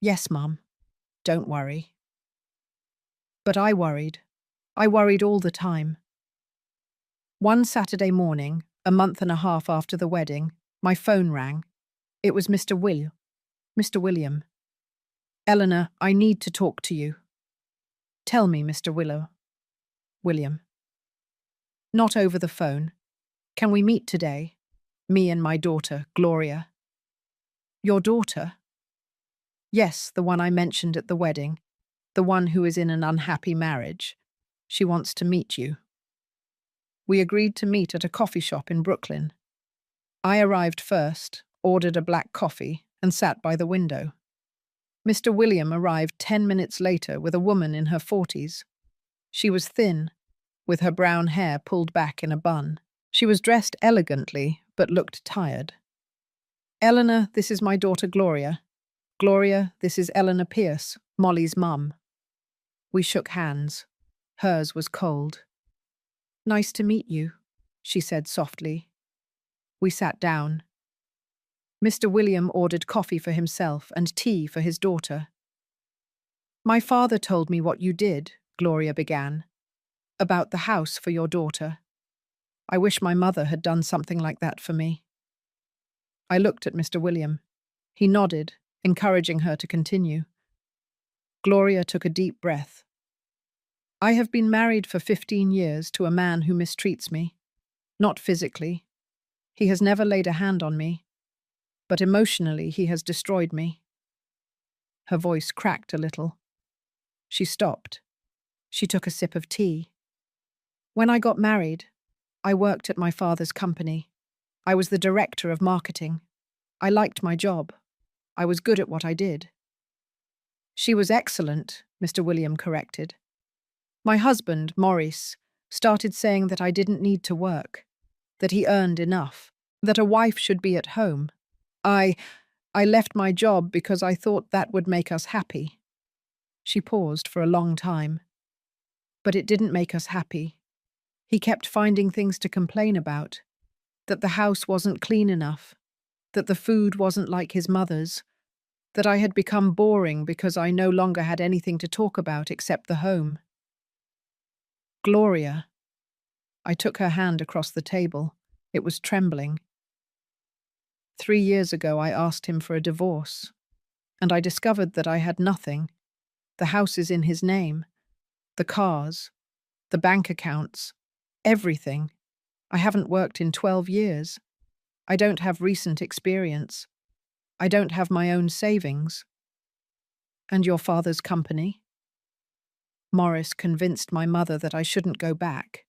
Yes, Mum. Don't worry. But I worried. I worried all the time. One Saturday morning, a month and a half after the wedding, my phone rang. It was Mr. William. Eleanor, I need to talk to you. Tell me, Mr. William. Not over the phone. Can we meet today? Me and my daughter, Gloria. Your daughter? Yes, the one I mentioned at the wedding. The one who is in an unhappy marriage. She wants to meet you. We agreed to meet at a coffee shop in Brooklyn. I arrived first, ordered a black coffee, and sat by the window. Mr. William arrived 10 minutes later with a woman in her 40s. She was thin, with her brown hair pulled back in a bun. She was dressed elegantly, but looked tired. Eleanor, this is my daughter Gloria. Gloria, this is Eleanor Pierce, Molly's mum. We shook hands. Hers was cold. Nice to meet you, she said softly. We sat down. Mr. William ordered coffee for himself and tea for his daughter. My father told me what you did, Gloria began, about the house for your daughter. I wish my mother had done something like that for me. I looked at Mr. William. He nodded, encouraging her to continue. Gloria took a deep breath. I have been married for 15 years to a man who mistreats me. Not physically. He has never laid a hand on me. But emotionally, he has destroyed me. Her voice cracked a little. She stopped. She took a sip of tea. When I got married, I worked at my father's company. I was the director of marketing. I liked my job. I was good at what I did. She was excellent, Mr. William corrected. My husband, Maurice, started saying that I didn't need to work. that he earned enough, that a wife should be at home. I left my job because I thought that would make us happy. She paused for a long time. But it didn't make us happy. He kept finding things to complain about, that the house wasn't clean enough, that the food wasn't like his mother's, that I had become boring because I no longer had anything to talk about except the home. Gloria. I took her hand across the table. It was trembling. 3 years ago, I asked him for a divorce, and I discovered that I had nothing. The house is in his name, the cars, the bank accounts, everything. I haven't worked in 12 years. I don't have recent experience. I don't have my own savings. And your father's company? Morris convinced my mother that I shouldn't go back,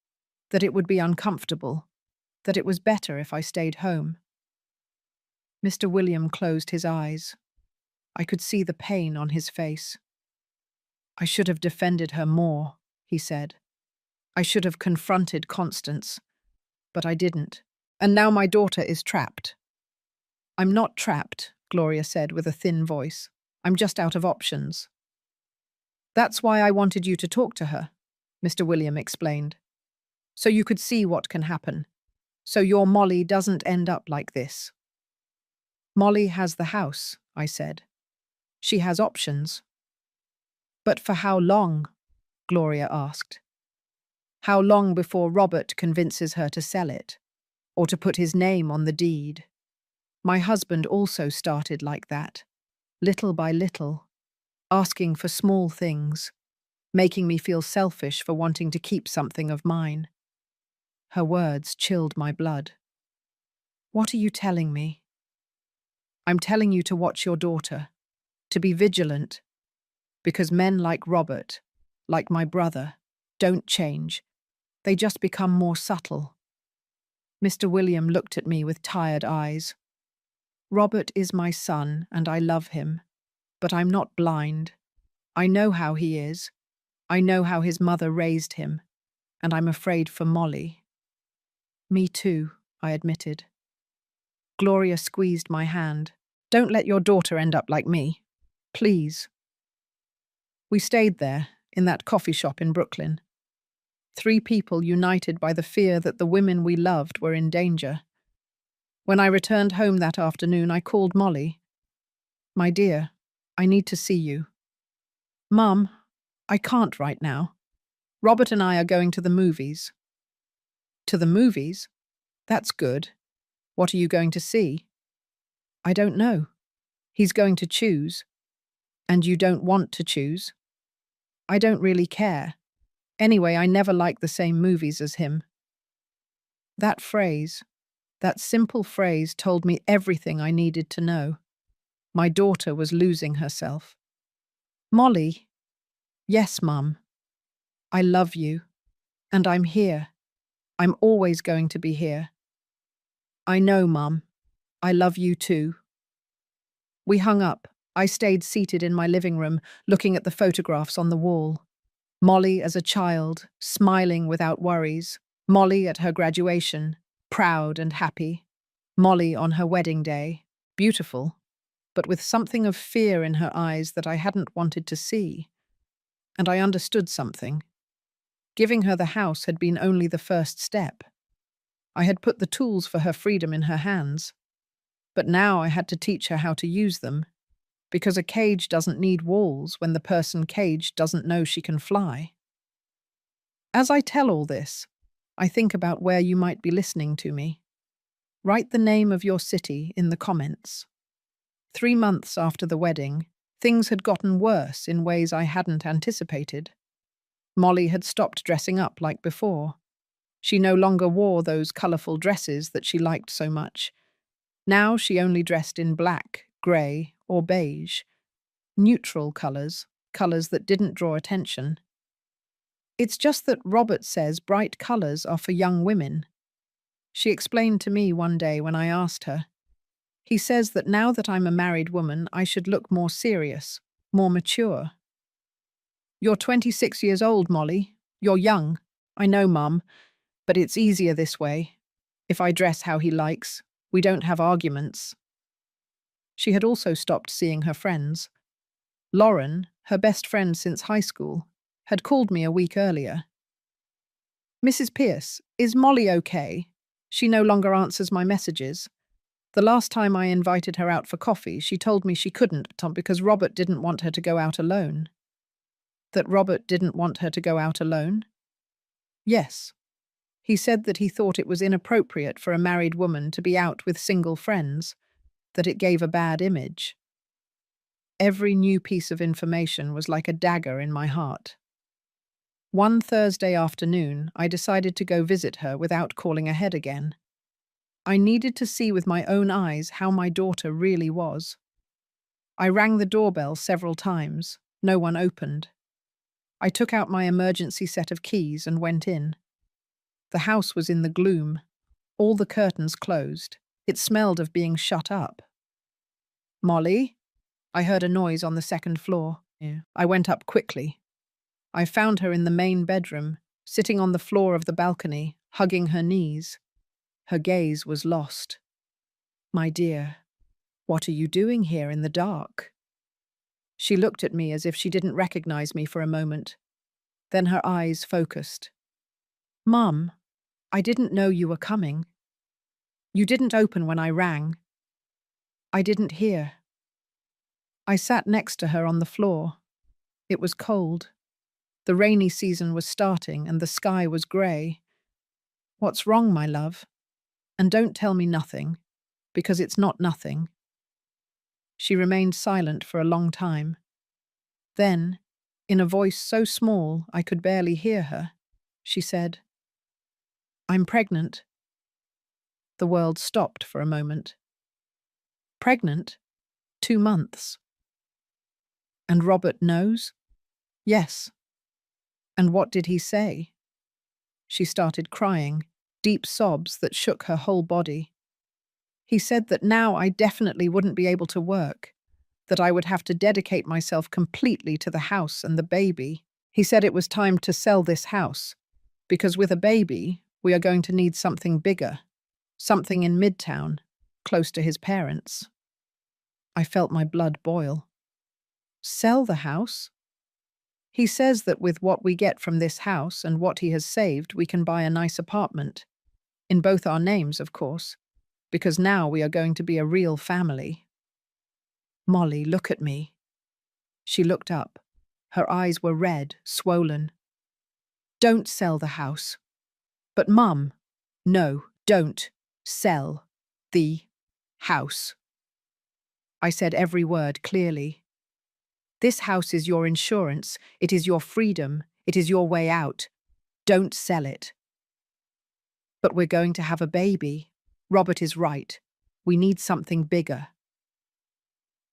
that it would be uncomfortable, that it was better if I stayed home. Mr. William closed his eyes. I could see the pain on his face. I should have defended her more, he said. I should have confronted Constance, but I didn't. And now my daughter is trapped. I'm not trapped, Gloria said with a thin voice. I'm just out of options. That's why I wanted you to talk to her, Mr. William explained. So you could see what can happen. So your Molly doesn't end up like this. Molly has the house, I said. She has options. But for how long? Gloria asked. How long before Robert convinces her to sell it, or to put his name on the deed? My husband also started like that, little by little, asking for small things, making me feel selfish for wanting to keep something of mine. Her words chilled my blood. What are you telling me? I'm telling you to watch your daughter, to be vigilant, because men like Robert, like my brother, don't change. They just become more subtle. Mr. William looked at me with tired eyes. Robert is my son, and I love him, but I'm not blind. I know how he is. I know how his mother raised him, and I'm afraid for Molly. Me too, I admitted. Gloria squeezed my hand. Don't let your daughter end up like me. Please. We stayed there, in that coffee shop in Brooklyn. 3 people united by the fear that the women we loved were in danger. When I returned home that afternoon, I called Molly. My dear, I need to see you. Mum, I can't right now. Robert and I are going to the movies. To the movies? That's good. What are you going to see? I don't know. He's going to choose. And you don't want to choose? I don't really care. Anyway, I never like the same movies as him. That phrase, that simple phrase told me everything I needed to know. My daughter was losing herself. Molly. Yes, Mum. I love you. And I'm here. I'm always going to be here. I know, Mum. I love you too. We hung up. I stayed seated in my living room, looking at the photographs on the wall. Molly as a child, smiling without worries. Molly at her graduation, proud and happy. Molly on her wedding day, beautiful, but with something of fear in her eyes that I hadn't wanted to see. And I understood something. Giving her the house had been only the first step. I had put the tools for her freedom in her hands. But now I had to teach her how to use them, because a cage doesn't need walls when the person caged doesn't know she can fly. As I tell all this, I think about where you might be listening to me. Write the name of your city in the comments. 3 months after the wedding, things had gotten worse in ways I hadn't anticipated. Molly had stopped dressing up like before. She no longer wore those colourful dresses that she liked so much. Now she only dressed in black, grey, or beige. Neutral colours, colours that didn't draw attention. It's just that Robert says bright colours are for young women. She explained to me one day when I asked her. He says that now that I'm a married woman, I should look more serious, more mature. You're 26 years old, Molly. You're young. I know, Mum, but it's easier this way. If I dress how he likes, we don't have arguments. She had also stopped seeing her friends. Lauren, her best friend since high school, had called me a week earlier. "Mrs. Pierce, is Molly okay? She no longer answers my messages. The last time I invited her out for coffee, she told me she couldn't because Robert didn't want her to go out alone." That Robert didn't want her to go out alone? Yes. He said that he thought it was inappropriate for a married woman to be out with single friends, that it gave a bad image. Every new piece of information was like a dagger in my heart. One Thursday afternoon, I decided to go visit her without calling ahead again. I needed to see with my own eyes how my daughter really was. I rang the doorbell several times. No one opened. I took out my emergency set of keys and went in. The house was in the gloom, all the curtains closed. It smelled of being shut up. "Molly?" I heard a noise on the second floor. I went up quickly. I found her in the main bedroom, sitting on the floor of the balcony, hugging her knees. Her gaze was lost. "My dear, what are you doing here in the dark?" She looked at me as if she didn't recognize me for a moment. Then her eyes focused. "Mum, I didn't know you were coming. You didn't open when I rang. I didn't hear." I sat next to her on the floor. It was cold. The rainy season was starting and the sky was grey. "What's wrong, my love? And don't tell me nothing, because it's not nothing." She remained silent for a long time. Then, in a voice so small I could barely hear her, she said, "I'm pregnant." The world stopped for a moment. "Pregnant? 2 months. And Robert knows?" "Yes." "And what did he say?" She started crying, deep sobs that shook her whole body. "He said that now I definitely wouldn't be able to work, that I would have to dedicate myself completely to the house and the baby. He said it was time to sell this house, because with a baby, we are going to need something bigger, something in Midtown, close to his parents." I felt my blood boil. "Sell the house?" "He says that with what we get from this house and what he has saved, we can buy a nice apartment. In both our names, of course, because now we are going to be a real family." "Molly, look at me." She looked up. Her eyes were red, swollen. "Don't sell the house." "But Mum." "No, don't sell the house." I said every word clearly. "This house is your insurance. It is your freedom. It is your way out. Don't sell it." "But we're going to have a baby. Robert is right. We need something bigger."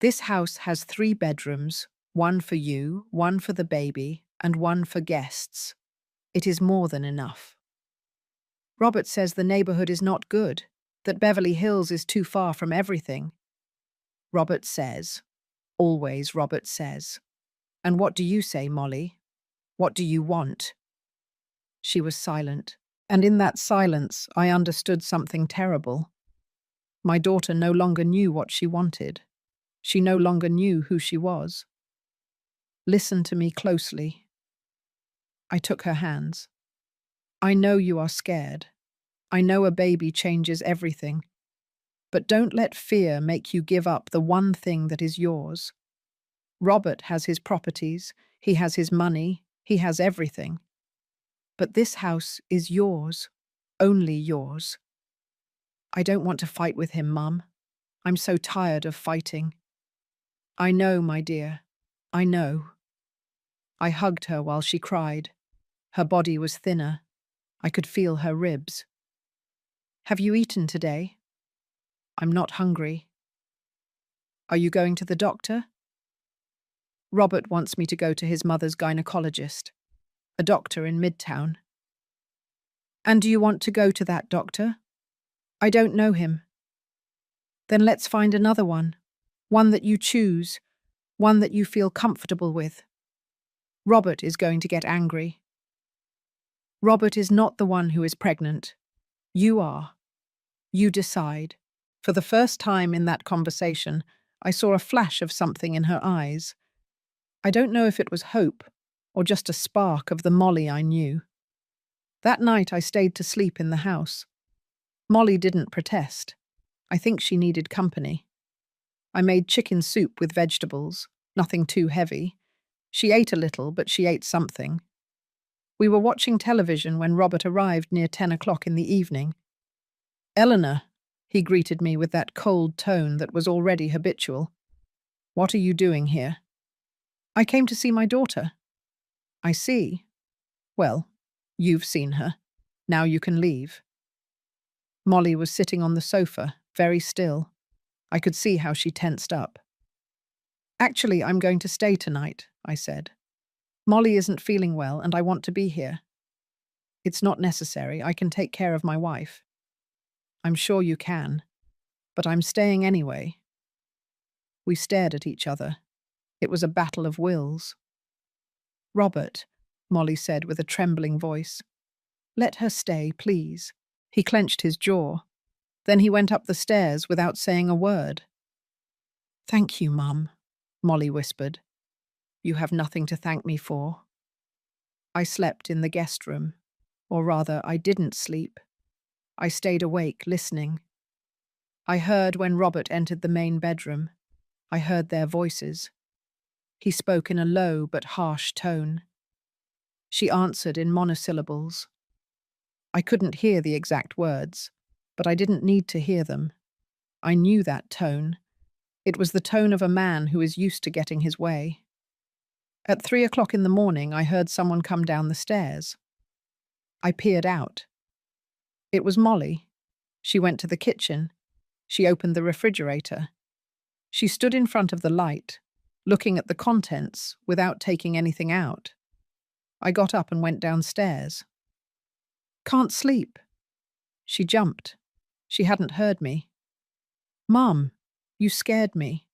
"This house has 3 bedrooms, 1 for you, 1 for the baby, and 1 for guests. It is more than enough." "Robert says the neighborhood is not good, that Beverly Hills is too far from everything." "Robert says. Always Robert says. And what do you say, Molly? What do you want?" She was silent, and in that silence I understood something terrible. My daughter no longer knew what she wanted. She no longer knew who she was. "Listen to me closely." I took her hands. "I know you are scared. I know a baby changes everything. But don't let fear make you give up the one thing that is yours. Robert has his properties, he has his money, he has everything. But this house is yours, only yours. I don't want to fight with him, Mum. I'm so tired of fighting." "I know, my dear. I know." I hugged her while she cried. Her body was thinner. I could feel her ribs. "Have you eaten today?" "I'm not hungry." "Are you going to the doctor?" "Robert wants me to go to his mother's gynecologist, a doctor in Midtown." "And do you want to go to that doctor?" "I don't know him." "Then let's find another one that you choose, one that you feel comfortable with." Robert is going to get angry. "Robert is not the one who is pregnant. You are." You decide. For the first time in that conversation, I saw a flash of something in her eyes. I don't know if it was hope or just a spark of the Molly I knew. That night I stayed to sleep in the house. Molly didn't protest. I think she needed company. I made chicken soup with vegetables, nothing too heavy. She ate a little, but she ate something. We were watching television when Robert arrived near 10 o'clock in the evening. "Eleanor," he greeted me with that cold tone that was already habitual. "What are you doing here?" "I came to see my daughter." "I see. Well, you've seen her. Now you can leave." Molly was sitting on the sofa, very still. I could see how she tensed up. "Actually, I'm going to stay tonight," I said. "Molly isn't feeling well and I want to be here." "It's not necessary. I can take care of my wife." "I'm sure you can, but I'm staying anyway." We stared at each other. It was a battle of wills. "Robert," Molly said with a trembling voice, "let her stay, please." He clenched his jaw. Then he went up the stairs without saying a word. "Thank you, Mum," Molly whispered. "You have nothing to thank me for." I slept in the guest room. Or rather, I didn't sleep. I stayed awake, listening. I heard when Robert entered the main bedroom. I heard their voices. He spoke in a low but harsh tone. She answered in monosyllables. I couldn't hear the exact words, but I didn't need to hear them. I knew that tone. It was the tone of a man who is used to getting his way. At 3 o'clock in the morning, I heard someone come down the stairs. I peered out. It was Molly. She went to the kitchen. She opened the refrigerator. She stood in front of the light, looking at the contents without taking anything out. I got up and went downstairs. "Can't sleep." She jumped. She hadn't heard me. "Mum, you scared me."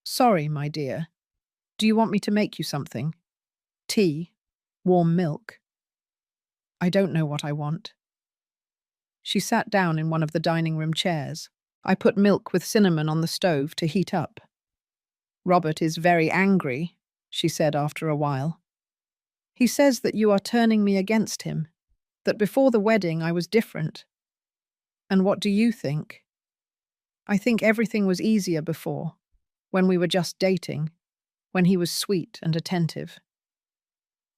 "Sorry, my dear. Do you want me to make you something? Tea? Warm milk?" "I don't know what I want." She sat down in one of the dining room chairs. I put milk with cinnamon on the stove to heat up. "Robert is very angry," she said after a while. "He says that you are turning me against him, that before the wedding I was different. And what do you think?" "I think everything was easier before, when we were just dating, when he was sweet and attentive."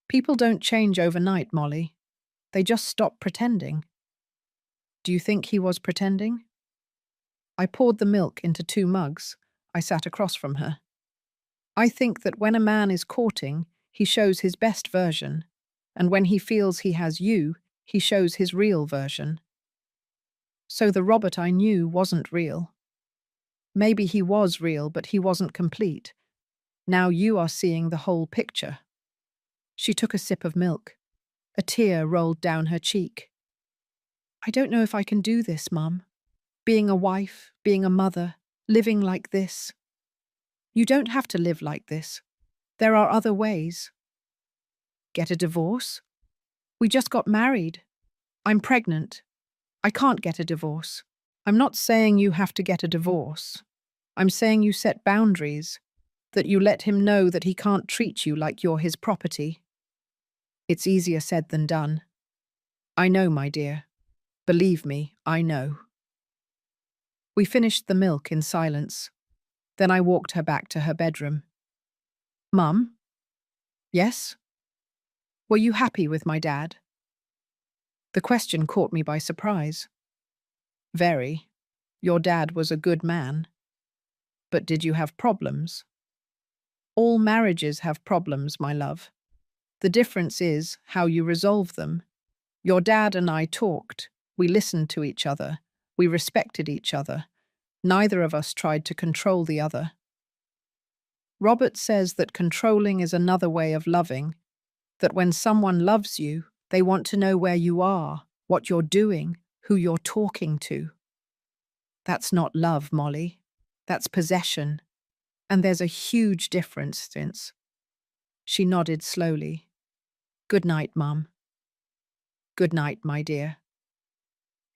"People don't change overnight, Molly. They just stop pretending." "Do you think he was pretending?" I poured the milk into 2 mugs. I sat across from her. "I think that when a man is courting, he shows his best version, and when he feels he has you, he shows his real version. So the Robert I knew wasn't real. Maybe he was real, but he wasn't complete. Now you are seeing the whole picture." She took a sip of milk. A tear rolled down her cheek. "I don't know if I can do this, Mum. Being a wife, being a mother, living like this." "You don't have to live like this. There are other ways." "Get a divorce?" "We just got married. I'm pregnant. I can't get a divorce." "I'm not saying you have to get a divorce. I'm saying you set boundaries, that you let him know that he can't treat you like you're his property." "It's easier said than done." "I know, my dear. Believe me, I know." We finished the milk in silence. Then I walked her back to her bedroom. "Mum?" "Yes?" "Were you happy with my dad?" The question caught me by surprise. "Very. Your dad was a good man." "But did you have problems?" "All marriages have problems, my love. The difference is how you resolve them. Your dad and I talked. We listened to each other. We respected each other. Neither of us tried to control the other." Robert says that controlling is another way of loving, that when someone loves you, they want to know where you are, what you're doing, who you're talking to. That's not love, Molly. That's possession. And there's a huge difference since. She nodded slowly. "Good night, Mum." "Good night, my dear."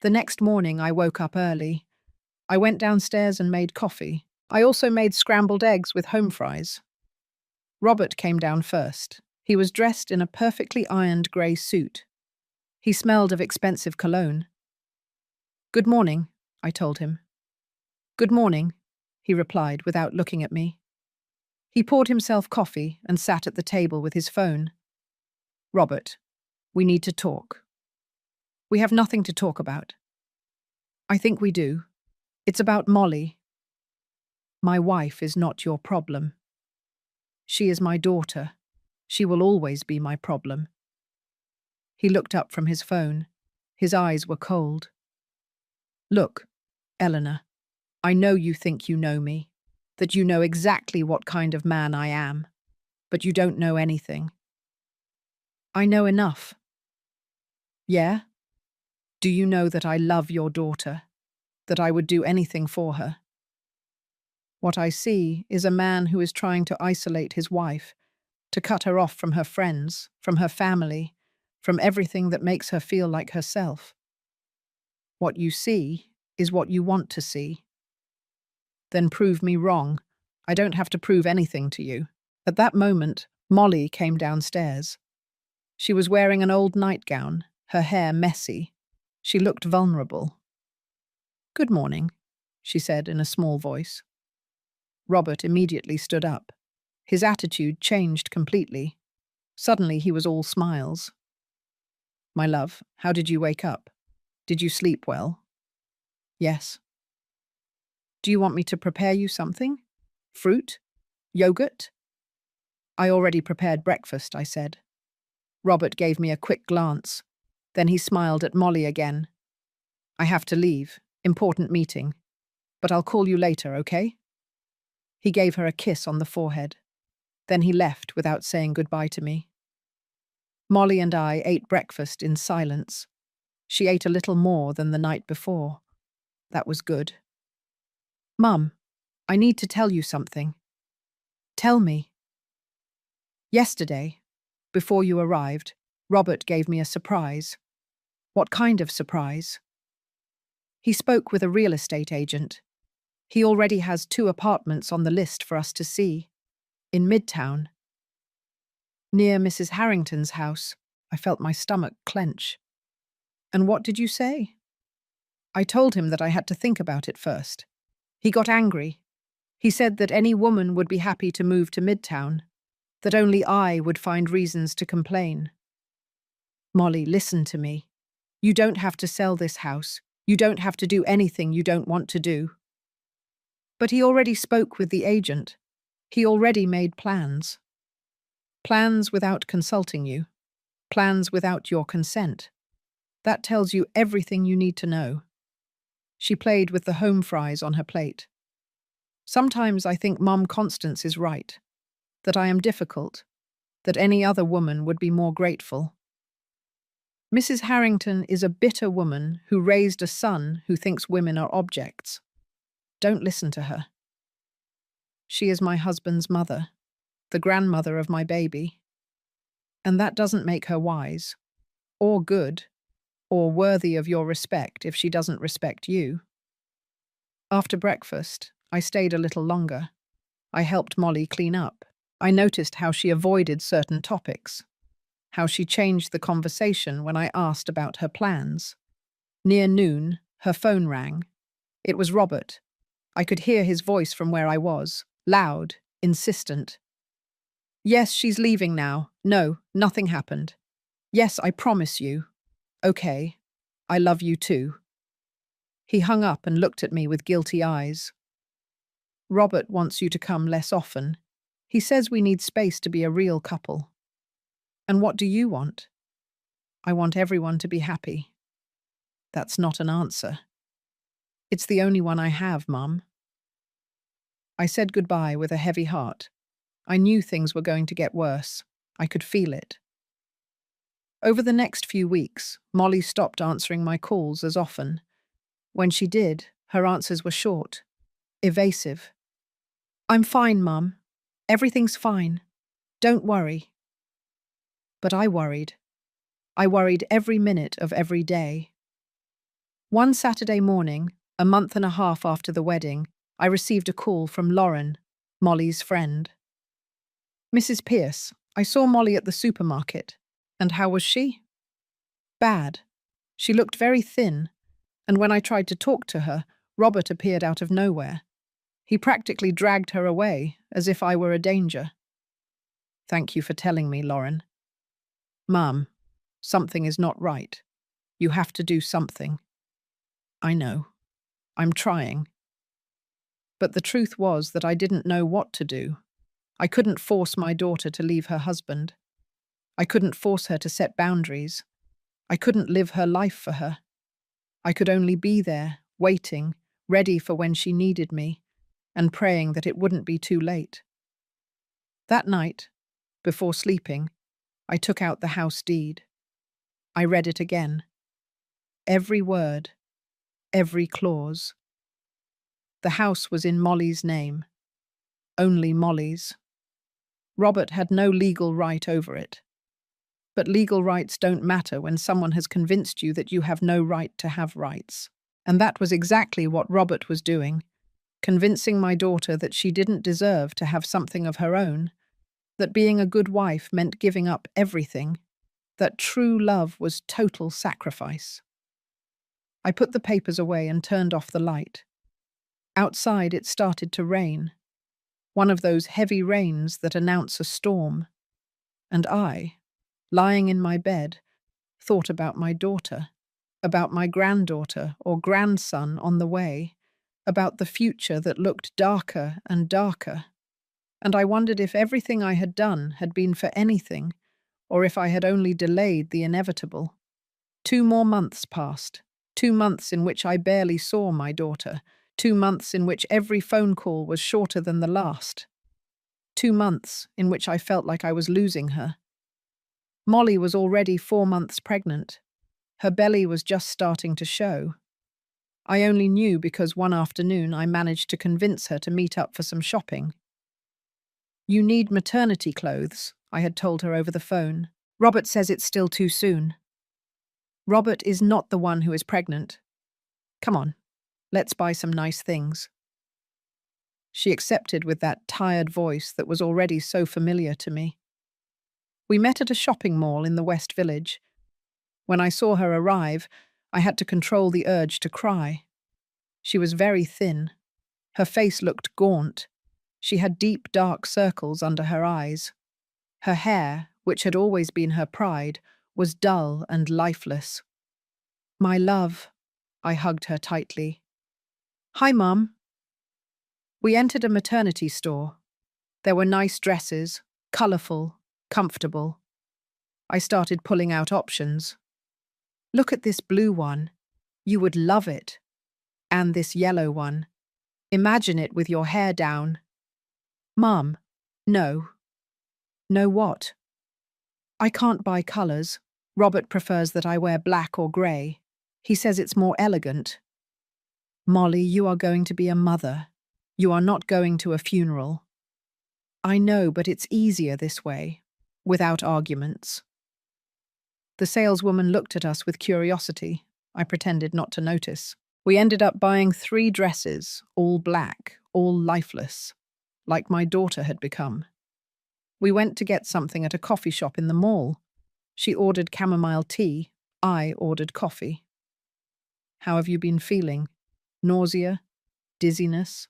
The next morning, I woke up early. I went downstairs and made coffee. I also made scrambled eggs with home fries. Robert came down first. He was dressed in a perfectly ironed grey suit. He smelled of expensive cologne. "Good morning," I told him. "Good morning," he replied without looking at me. He poured himself coffee and sat at the table with his phone. "Robert, we need to talk." "We have nothing to talk about." "I think we do. It's about Molly." "My wife is not your problem. She is my daughter. She will always be my problem." He looked up from his phone. His eyes were cold. "Look, Eleanor, I know you think you know me, that you know exactly what kind of man I am, but you don't know anything." "I know enough." "Yeah? Do you know that I love your daughter, that I would do anything for her?" "What I see is a man who is trying to isolate his wife, to cut her off from her friends, from her family, from everything that makes her feel like herself. What you see is what you want to see." "Then prove me wrong. I don't have to prove anything to you." At that moment, Molly came downstairs. She was wearing an old nightgown, her hair messy. She looked vulnerable. "Good morning," she said in a small voice. Robert immediately stood up. His attitude changed completely. Suddenly he was all smiles. "My love, how did you wake up? Did you sleep well?" "Yes." "Do you want me to prepare you something? Fruit? Yogurt?" "I already prepared breakfast," I said. Robert gave me a quick glance. Then he smiled at Molly again. "I have to leave. Important meeting. But I'll call you later, okay?" He gave her a kiss on the forehead. Then he left without saying goodbye to me. Molly and I ate breakfast in silence. She ate a little more than the night before. That was good. "Mum, I need to tell you something." "Tell me." "Yesterday, before you arrived, Robert gave me a surprise." "What kind of surprise?" "He spoke with a real estate agent. He already has 2 apartments on the list for us to see. In Midtown. Near Mrs. Harrington's house." I felt my stomach clench. "And what did you say?" I told him that I had to think about it first. He got angry. He said that any woman would be happy to move to Midtown, that only I would find reasons to complain. "Molly, listen to me. You don't have to sell this house. You don't have to do anything you don't want to do." "But he already spoke with the agent. He already made plans." "Plans without consulting you. Plans without your consent. That tells you everything you need to know." She played with the home fries on her plate. "Sometimes I think Mum Constance is right, that I am difficult, that any other woman would be more grateful. Mrs. Harrington is a bitter woman who raised a son who thinks women are objects. Don't listen to her. She is my husband's mother, the grandmother of my baby. And that doesn't make her wise, or good, or worthy of your respect if she doesn't respect you." After breakfast, I stayed a little longer. I helped Molly clean up. I noticed how she avoided certain topics, how she changed the conversation when I asked about her plans. Near noon, her phone rang. It was Robert. I could hear his voice from where I was, loud, insistent. "Yes, she's leaving now. No, nothing happened. Yes, I promise you. Okay. I love you too." He hung up and looked at me with guilty eyes. "Robert wants you to come less often. He says we need space to be a real couple." "And what do you want?" "I want everyone to be happy." "That's not an answer." "It's the only one I have, Mum." I said goodbye with a heavy heart. I knew things were going to get worse. I could feel it. Over the next few weeks, Molly stopped answering my calls as often. When she did, her answers were short, evasive. "I'm fine, Mum. Everything's fine. Don't worry." But I worried. I worried every minute of every day. One Saturday morning, a month and a half after the wedding, I received a call from Lauren, Molly's friend. "Mrs. Pierce, I saw Molly at the supermarket. And how was she?" "Bad. She looked very thin, and when I tried to talk to her, Robert appeared out of nowhere. He practically dragged her away, as if I were a danger." "Thank you for telling me, Lauren." "Mum, something is not right. You have to do something." "I know. I'm trying." But the truth was that I didn't know what to do. I couldn't force my daughter to leave her husband. I couldn't force her to set boundaries. I couldn't live her life for her. I could only be there, waiting, ready for when she needed me, and praying that it wouldn't be too late. That night, before sleeping, I took out the house deed. I read it again. Every word, every clause. The house was in Molly's name. Only Molly's. Robert had no legal right over it. But legal rights don't matter when someone has convinced you that you have no right to have rights. And that was exactly what Robert was doing, convincing my daughter that she didn't deserve to have something of her own, that being a good wife meant giving up everything, that true love was total sacrifice. I put the papers away and turned off the light. Outside it started to rain, one of those heavy rains that announce a storm. And I, lying in my bed, thought about my daughter, about my granddaughter or grandson on the way, about the future that looked darker and darker. And I wondered if everything I had done had been for anything, or if I had only delayed the inevitable. 2 more months passed, 2 months in which I barely saw my daughter, 2 months in which every phone call was shorter than the last, 2 months in which I felt like I was losing her. Molly was already 4 months pregnant. Her belly was just starting to show. I only knew because one afternoon I managed to convince her to meet up for some shopping. "You need maternity clothes," I had told her over the phone. "Robert says it's still too soon." "Robert is not the one who is pregnant. Come on, let's buy some nice things." She accepted with that tired voice that was already so familiar to me. We met at a shopping mall in the West Village. When I saw her arrive, I had to control the urge to cry. She was very thin. Her face looked gaunt. She had deep, dark circles under her eyes. Her hair, which had always been her pride, was dull and lifeless. "My love," I hugged her tightly. "Hi, Mum." We entered a maternity store. There were nice dresses, colourful, comfortable. I started pulling out options. "Look at this blue one. You would love it. And this yellow one. Imagine it with your hair down." "Mum, no." "No what?" "I can't buy colours. Robert prefers that I wear black or grey. He says it's more elegant." "Molly, you are going to be a mother. You are not going to a funeral." "I know, but it's easier this way, without arguments." The saleswoman looked at us with curiosity. I pretended not to notice. We ended up buying 3 dresses, all black, all lifeless, like my daughter had become. We went to get something at a coffee shop in the mall. She ordered chamomile tea. I ordered coffee. "How have you been feeling? Nausea? Dizziness?"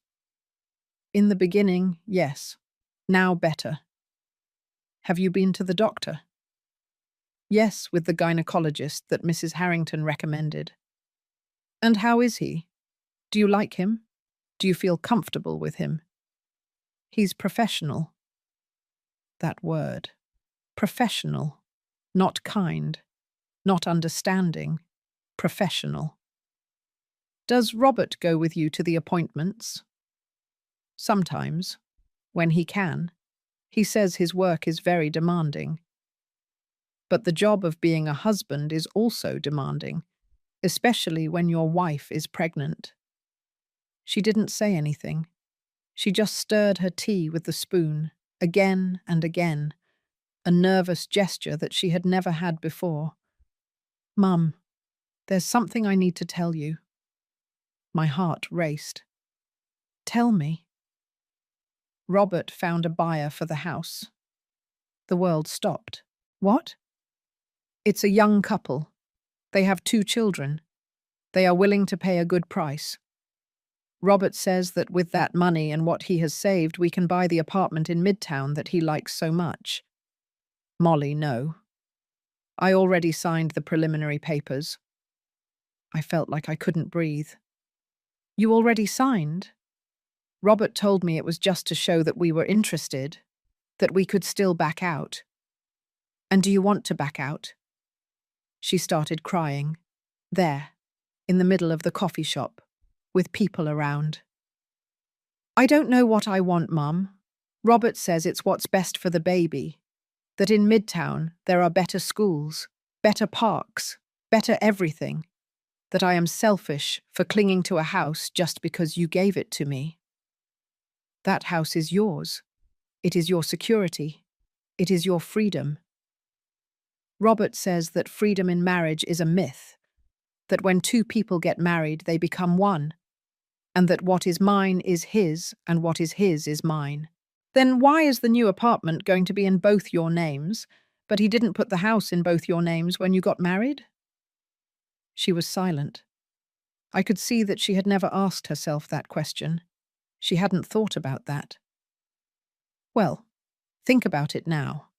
"In the beginning, yes. Now better." "Have you been to the doctor?" "Yes, with the gynecologist that Mrs. Harrington recommended." "And how is he? Do you like him? Do you feel comfortable with him?" "He's professional." That word. Professional. Not kind. Not understanding. Professional. "Does Robert go with you to the appointments?" "Sometimes. When he can. He says his work is very demanding." "But the job of being a husband is also demanding, especially when your wife is pregnant." She didn't say anything. She just stirred her tea with the spoon, again and again, a nervous gesture that she had never had before. "Mum, There's something I need to tell you. My heart raced. Tell me. Robert found a buyer for the house. The world stopped. What? It's a young couple. They have 2 children. They are willing to pay a good price. Robert says that with that money and what he has saved, we can buy the apartment in Midtown that he likes so much. Molly, no. I already signed the preliminary papers. I felt like I couldn't breathe. You already signed? Robert told me it was just to show that we were interested, that we could still back out. And do you want to back out? She started crying. There, in the middle of the coffee shop, with people around. I don't know what I want, Mum. Robert says it's what's best for the baby. That in Midtown there are better schools, better parks, better everything. That I am selfish for clinging to a house just because you gave it to me. That house is yours. It is your security. It is your freedom. Robert says that freedom in marriage is a myth, that when 2 people get married they become one, and that what is mine is his and what is his is mine. Then why is the new apartment going to be in both your names, but he didn't put the house in both your names when you got married? She was silent. I could see that she had never asked herself that question. She hadn't thought about that. Well, think about it now.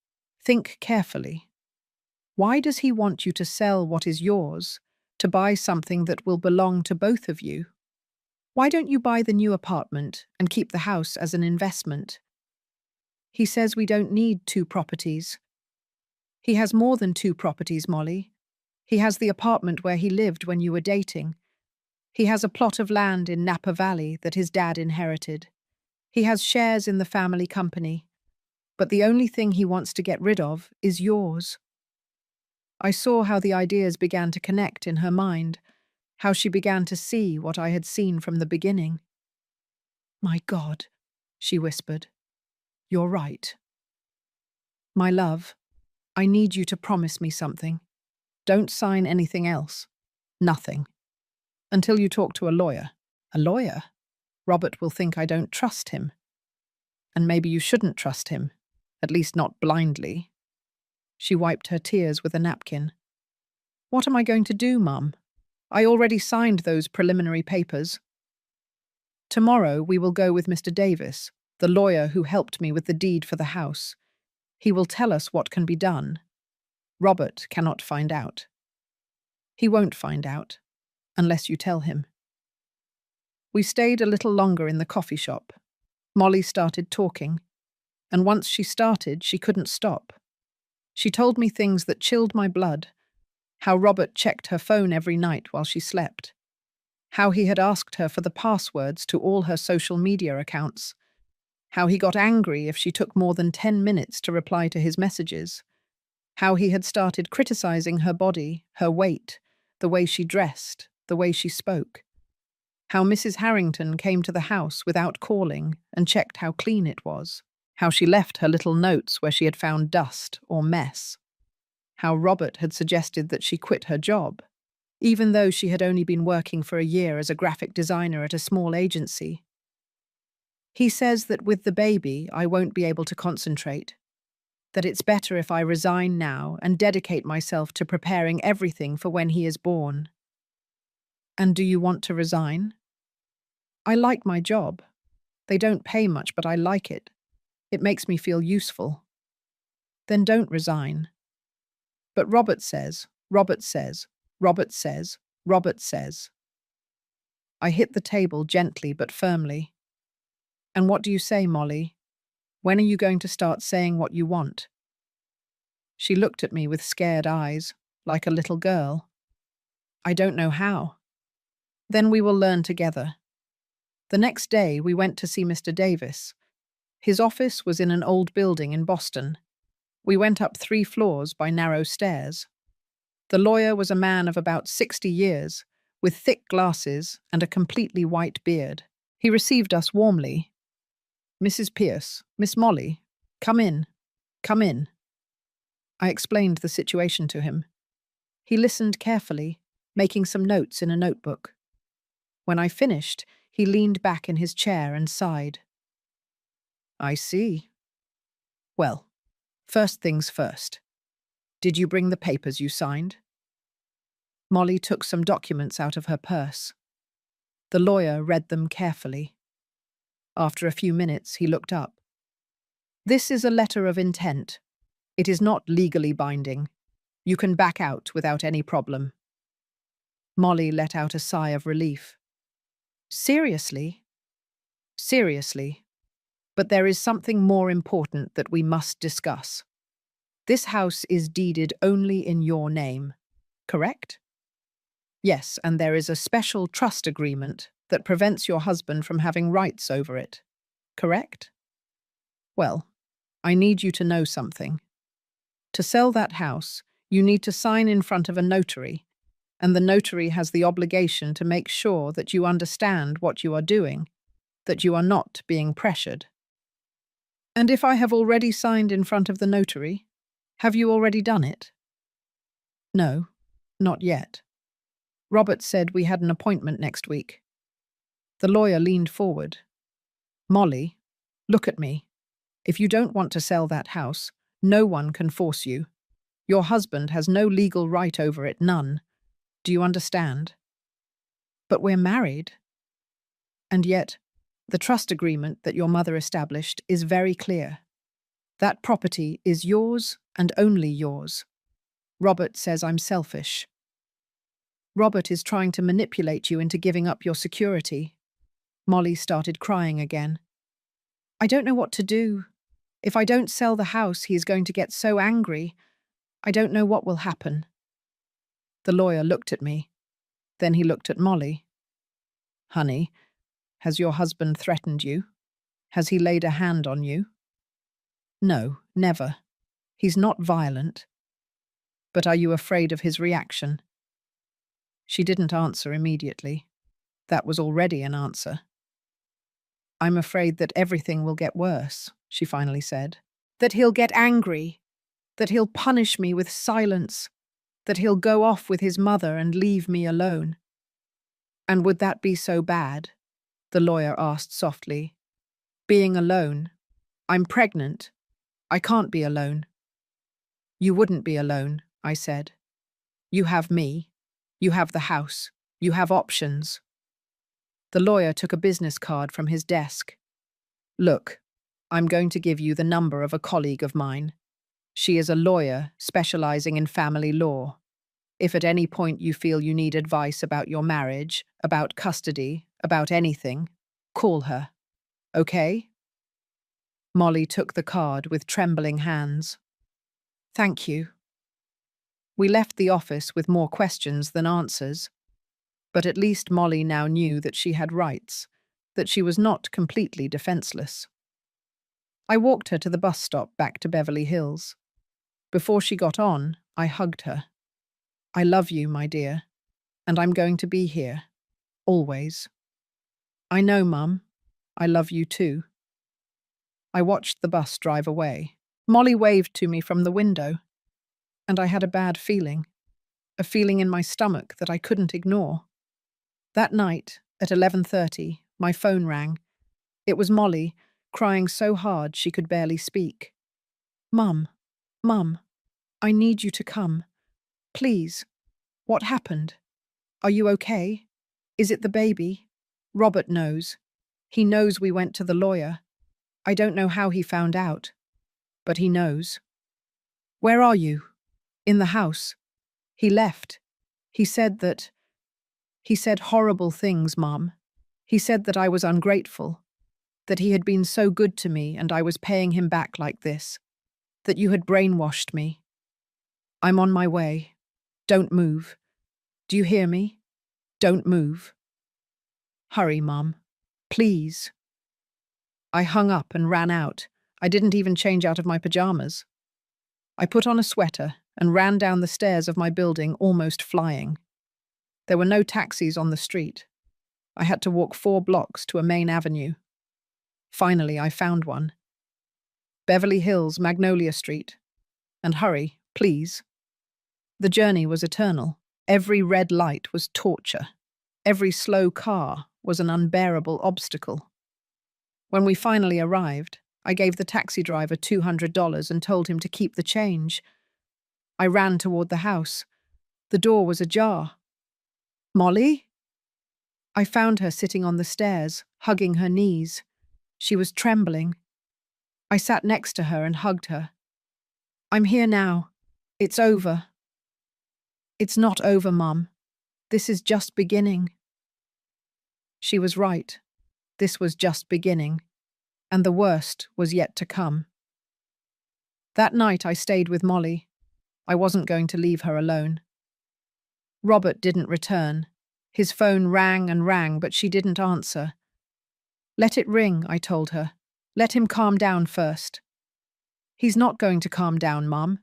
Think carefully. Why does he want you to sell what is yours to buy something that will belong to both of you? Why don't you buy the new apartment and keep the house as an investment? He says we don't need 2 properties. He has more than 2 properties, Molly. He has the apartment where he lived when you were dating. He has a plot of land in Napa Valley that his dad inherited. He has shares in the family company. But the only thing he wants to get rid of is yours. I saw how the ideas began to connect in her mind, how she began to see what I had seen from the beginning. My God, she whispered. You're right. My love, I need you to promise me something. Don't sign anything else. Nothing. Until you talk to a lawyer. A lawyer? Robert will think I don't trust him. And maybe you shouldn't trust him. At least not blindly. She wiped her tears with a napkin. What am I going to do, Mum? I already signed those preliminary papers. Tomorrow we will go with Mr. Davis, the lawyer who helped me with the deed for the house. He will tell us what can be done. Robert cannot find out. He won't find out, unless you tell him. We stayed a little longer in the coffee shop. Molly started talking, and once she started, she couldn't stop. She told me things that chilled my blood, how Robert checked her phone every night while she slept, how he had asked her for the passwords to all her social media accounts, how he got angry if she took more than 10 minutes to reply to his messages, how he had started criticizing her body, her weight, the way she dressed, the way she spoke, how Mrs. Harrington came to the house without calling and checked how clean it was, how she left her little notes where she had found dust or mess, how Robert had suggested that she quit her job, even though she had only been working for a year as a graphic designer at a small agency. He says that with the baby, I won't be able to concentrate, that it's better if I resign now and dedicate myself to preparing everything for when he is born. And do you want to resign? I like my job. They don't pay much, but I like it. It makes me feel useful. Then don't resign. But Robert says, Robert says, Robert says, Robert says. I hit the table gently but firmly. And what do you say, Molly? When are you going to start saying what you want? She looked at me with scared eyes, like a little girl. I don't know how. Then we will learn together. The next day we went to see Mr. Davis. His office was in an old building in Boston. We went up 3 floors by narrow stairs. The lawyer was a man of about 60 years, with thick glasses and a completely white beard. He received us warmly. Mrs. Pierce, Miss Molly, come in, come in. I explained the situation to him. He listened carefully, making some notes in a notebook. When I finished, he leaned back in his chair and sighed. I see. Well, first things first. Did you bring the papers you signed? Molly took some documents out of her purse. The lawyer read them carefully. After a few minutes, he looked up. This is a letter of intent. It is not legally binding. You can back out without any problem. Molly let out a sigh of relief. Seriously? Seriously. But there is something more important that we must discuss. This house is deeded only in your name, correct? Yes, and there is a special trust agreement that prevents your husband from having rights over it, correct? Well, I need you to know something. To sell that house, you need to sign in front of a notary, and the notary has the obligation to make sure that you understand what you are doing, that you are not being pressured. And if I have already signed in front of the notary, have you already done it? No, not yet. Robert said we had an appointment next week. The lawyer leaned forward. Molly, look at me. If you don't want to sell that house, no one can force you. Your husband has no legal right over it, none. Do you understand? But we're married. And yet, the trust agreement that your mother established is very clear. That property is yours and only yours. Robert says I'm selfish. Robert is trying to manipulate you into giving up your security. Molly started crying again. I don't know what to do. If I don't sell the house, he is going to get so angry. I don't know what will happen. The lawyer looked at me. Then he looked at Molly. Honey, has your husband threatened you? Has he laid a hand on you? No, never. He's not violent. But are you afraid of his reaction? She didn't answer immediately. That was already an answer. I'm afraid that everything will get worse, she finally said. That he'll get angry. That he'll punish me with silence. That he'll go off with his mother and leave me alone. And would that be so bad? The lawyer asked softly. Being alone. I'm pregnant. I can't be alone. You wouldn't be alone, I said. You have me. You have the house. You have options. The lawyer took a business card from his desk. Look, I'm going to give you the number of a colleague of mine. She is a lawyer specializing in family law. If at any point you feel you need advice about your marriage, about custody, about anything, call her. Okay? Molly took the card with trembling hands. Thank you. We left the office with more questions than answers. But at least Molly now knew that she had rights, that she was not completely defenseless. I walked her to the bus stop back to Beverly Hills. Before she got on, I hugged her. I love you, my dear, and I'm going to be here, always. I know, Mum. I love you too. I watched the bus drive away. Molly waved to me from the window, and I had a bad feeling, a feeling in my stomach that I couldn't ignore. That night, at 11:30, my phone rang. It was Molly, crying so hard she could barely speak. Mum, I need you to come. Please. What happened? Are you okay? Is it the baby? Robert knows. He knows we went to the lawyer. I don't know how he found out, but he knows. Where are you? In the house. He left. He said horrible things, Mom. He said that I was ungrateful, that he had been so good to me and I was paying him back like this, that you had brainwashed me. I'm on my way. Don't move. Do you hear me? Don't move. Hurry, Mom. Please. I hung up and ran out. I didn't even change out of my pajamas. I put on a sweater and ran down the stairs of my building, almost flying. There were no taxis on the street. I had to walk 4 blocks to a main avenue. Finally, I found one. Beverly Hills, Magnolia Street. And hurry, please. The journey was eternal. Every red light was torture. Every slow car was an unbearable obstacle. When we finally arrived, I gave the taxi driver $200 and told him to keep the change. I ran toward the house. The door was ajar. "Molly?" I found her sitting on the stairs, hugging her knees. She was trembling. I sat next to her and hugged her. "I'm here now. It's over." "It's not over, Mum. This is just beginning." She was right. This was just beginning, and the worst was yet to come. That night I stayed with Molly. I wasn't going to leave her alone. Robert didn't return. His phone rang and rang, but she didn't answer. "Let it ring," I told her. "Let him calm down first." "He's not going to calm down, Mum.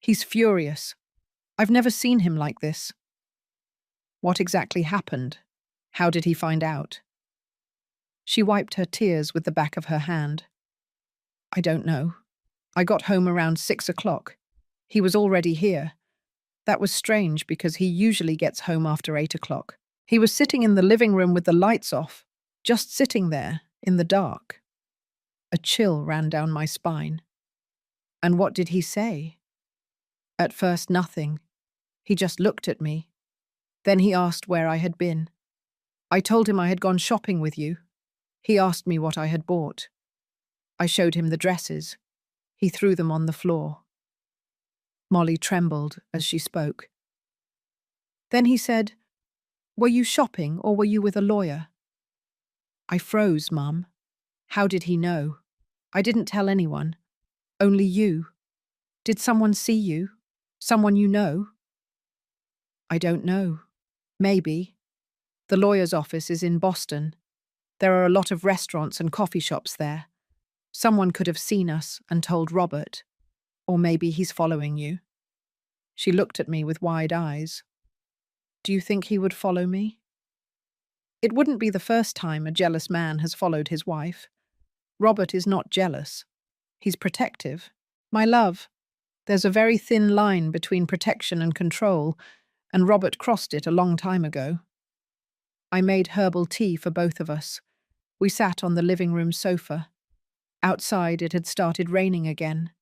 He's furious. I've never seen him like this." "What exactly happened? How did he find out?" She wiped her tears with the back of her hand. "I don't know. I got home around 6 o'clock. He was already here. That was strange because he usually gets home after 8 o'clock. He was sitting in the living room with the lights off, just sitting there, in the dark." A chill ran down my spine. "And what did he say?" "At first, nothing. He just looked at me. Then he asked where I had been. I told him I had gone shopping with you. He asked me what I had bought. I showed him the dresses. He threw them on the floor." Molly trembled as she spoke. "Then he said, 'Were you shopping or were you with a lawyer?'" I froze, Mum. How did he know? I didn't tell anyone. Only you. Did someone see you? Someone you know? "I don't know. Maybe. The lawyer's office is in Boston. There are a lot of restaurants and coffee shops there. Someone could have seen us and told Robert. Or maybe he's following you." She looked at me with wide eyes. "Do you think he would follow me?" "It wouldn't be the first time a jealous man has followed his wife. Robert is not jealous. He's protective. My love, there's a very thin line between protection and control, and Robert crossed it a long time ago." I made herbal tea for both of us. We sat on the living room sofa. Outside it had started raining again.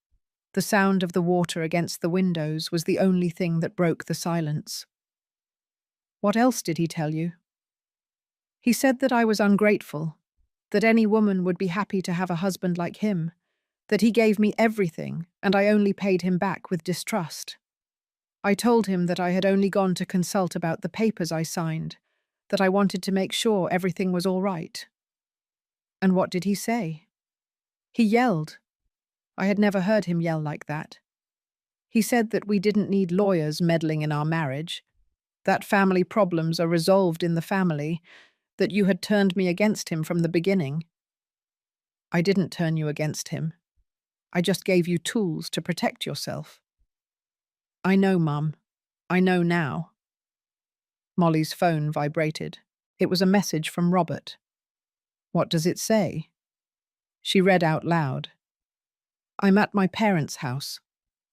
The sound of the water against the windows was the only thing that broke the silence. "What else did he tell you?" "He said that I was ungrateful, that any woman would be happy to have a husband like him, that he gave me everything and I only paid him back with distrust. I told him that I had only gone to consult about the papers I signed, that I wanted to make sure everything was all right." "And what did he say?" "He yelled. I had never heard him yell like that. He said that we didn't need lawyers meddling in our marriage, that family problems are resolved in the family, that you had turned me against him from the beginning." "I didn't turn you against him. I just gave you tools to protect yourself." "I know, Mum. I know now." Molly's phone vibrated. It was a message from Robert. "What does it say?" She read out loud. "I'm at my parents' house.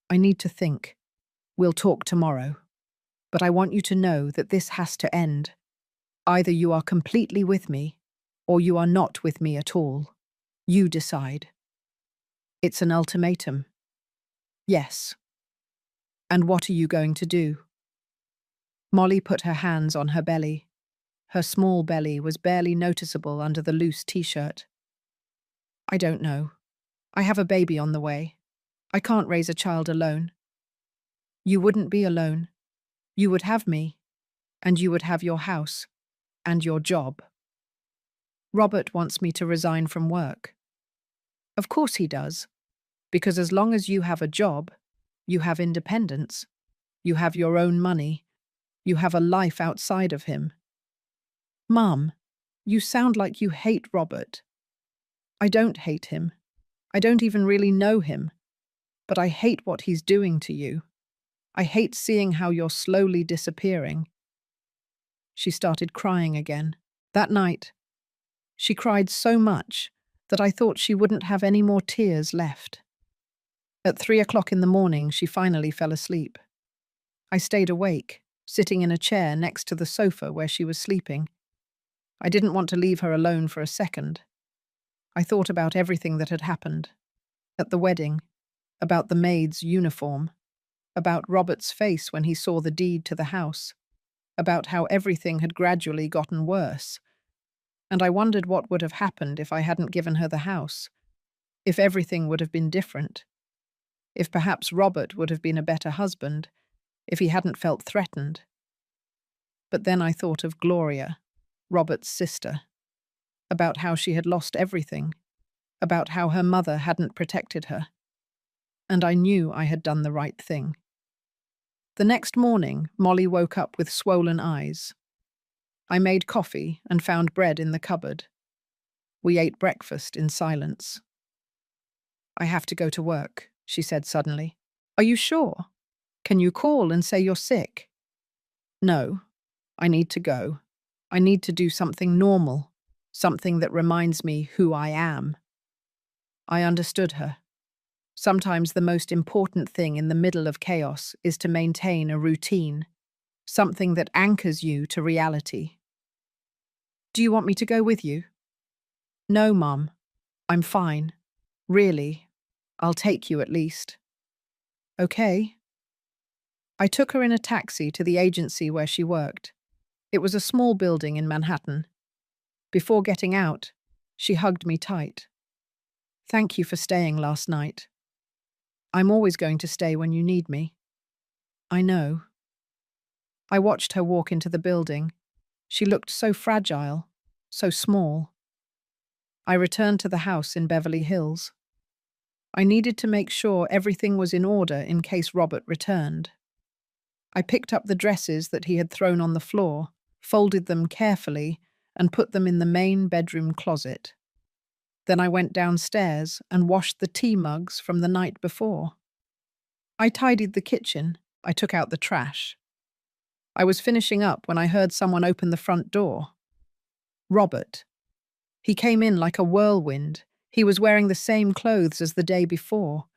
I need to think. We'll talk tomorrow. But I want you to know that this has to end. Either you are completely with me, or you are not with me at all. You decide." "It's an ultimatum." "Yes." "And what are you going to do?" Molly put her hands on her belly. Her small belly was barely noticeable under the loose t-shirt. "I don't know. I have a baby on the way. I can't raise a child alone." "You wouldn't be alone. You would have me, and you would have your house, and your job." "Robert wants me to resign from work." "Of course he does, because as long as you have a job, you have independence, you have your own money, you have a life outside of him." "Mum, you sound like you hate Robert." "I don't hate him. I don't even really know him. But I hate what he's doing to you. I hate seeing how you're slowly disappearing." She started crying again. That night, she cried so much that I thought she wouldn't have any more tears left. At 3 o'clock in the morning, she finally fell asleep. I stayed awake, sitting in a chair next to the sofa where she was sleeping. I didn't want to leave her alone for a second. I thought about everything that had happened. At the wedding, about the maid's uniform, about Robert's face when he saw the deed to the house, about how everything had gradually gotten worse. And I wondered what would have happened if I hadn't given her the house, if everything would have been different, if perhaps Robert would have been a better husband, if he hadn't felt threatened. But then I thought of Gloria, Robert's sister, about how she had lost everything, about how her mother hadn't protected her. And I knew I had done the right thing. The next morning, Molly woke up with swollen eyes. I made coffee and found bread in the cupboard. We ate breakfast in silence. "I have to go to work," she said suddenly. "Are you sure? Can you call and say you're sick?" "No, I need to go. I need to do something normal, something that reminds me who I am." I understood her. Sometimes the most important thing in the middle of chaos is to maintain a routine, something that anchors you to reality. "Do you want me to go with you?" "No, Mum. I'm fine. Really. I'll take you at least." "Okay." I took her in a taxi to the agency where she worked. It was a small building in Manhattan. Before getting out, she hugged me tight. "Thank you for staying last night. I'm always going to stay when you need me." "I know." I watched her walk into the building. She looked so fragile, so small. I returned to the house in Beverly Hills. I needed to make sure everything was in order in case Robert returned. I picked up the dresses that he had thrown on the floor, folded them carefully, and put them in the main bedroom closet. Then I went downstairs and washed the tea mugs from the night before. I tidied the kitchen. I took out the trash. I was finishing up when I heard someone open the front door. Robert. He came in like a whirlwind. He was wearing the same clothes as the day before.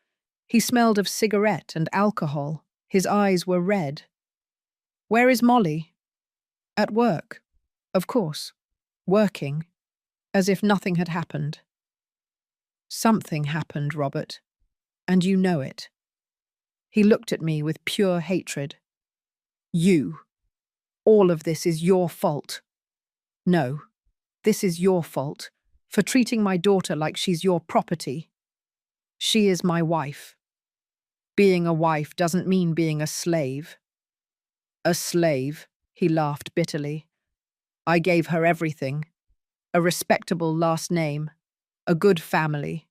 He smelled of cigarette and alcohol. His eyes were red. "Where is Molly?" "At work." "Of course. Working." As if nothing had happened. "Something happened, Robert. And you know it." He looked at me with pure hatred. "You. All of this is your fault." "No. This is your fault, for treating my daughter like she's your property. She is my wife. Being a wife doesn't mean being a slave." "A slave," he laughed bitterly. "I gave her everything. A respectable last name, a good family,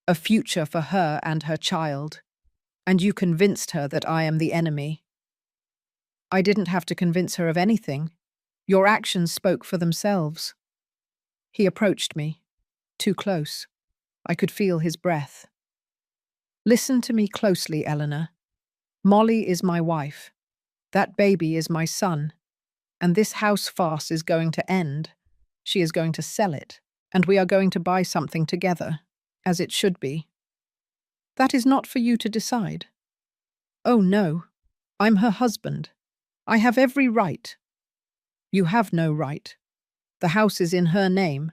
a future for her and her child. And you convinced her that I am the enemy." "I didn't have to convince her of anything. Your actions spoke for themselves." He approached me, too close. I could feel his breath. "Listen to me closely, Eleanor. Molly is my wife. That baby is my son. And this house farce is going to end. She is going to sell it, and we are going to buy something together, as it should be. That is not for you to decide." "Oh no, I'm her husband. I have every right." "You have no right. The house is in her name,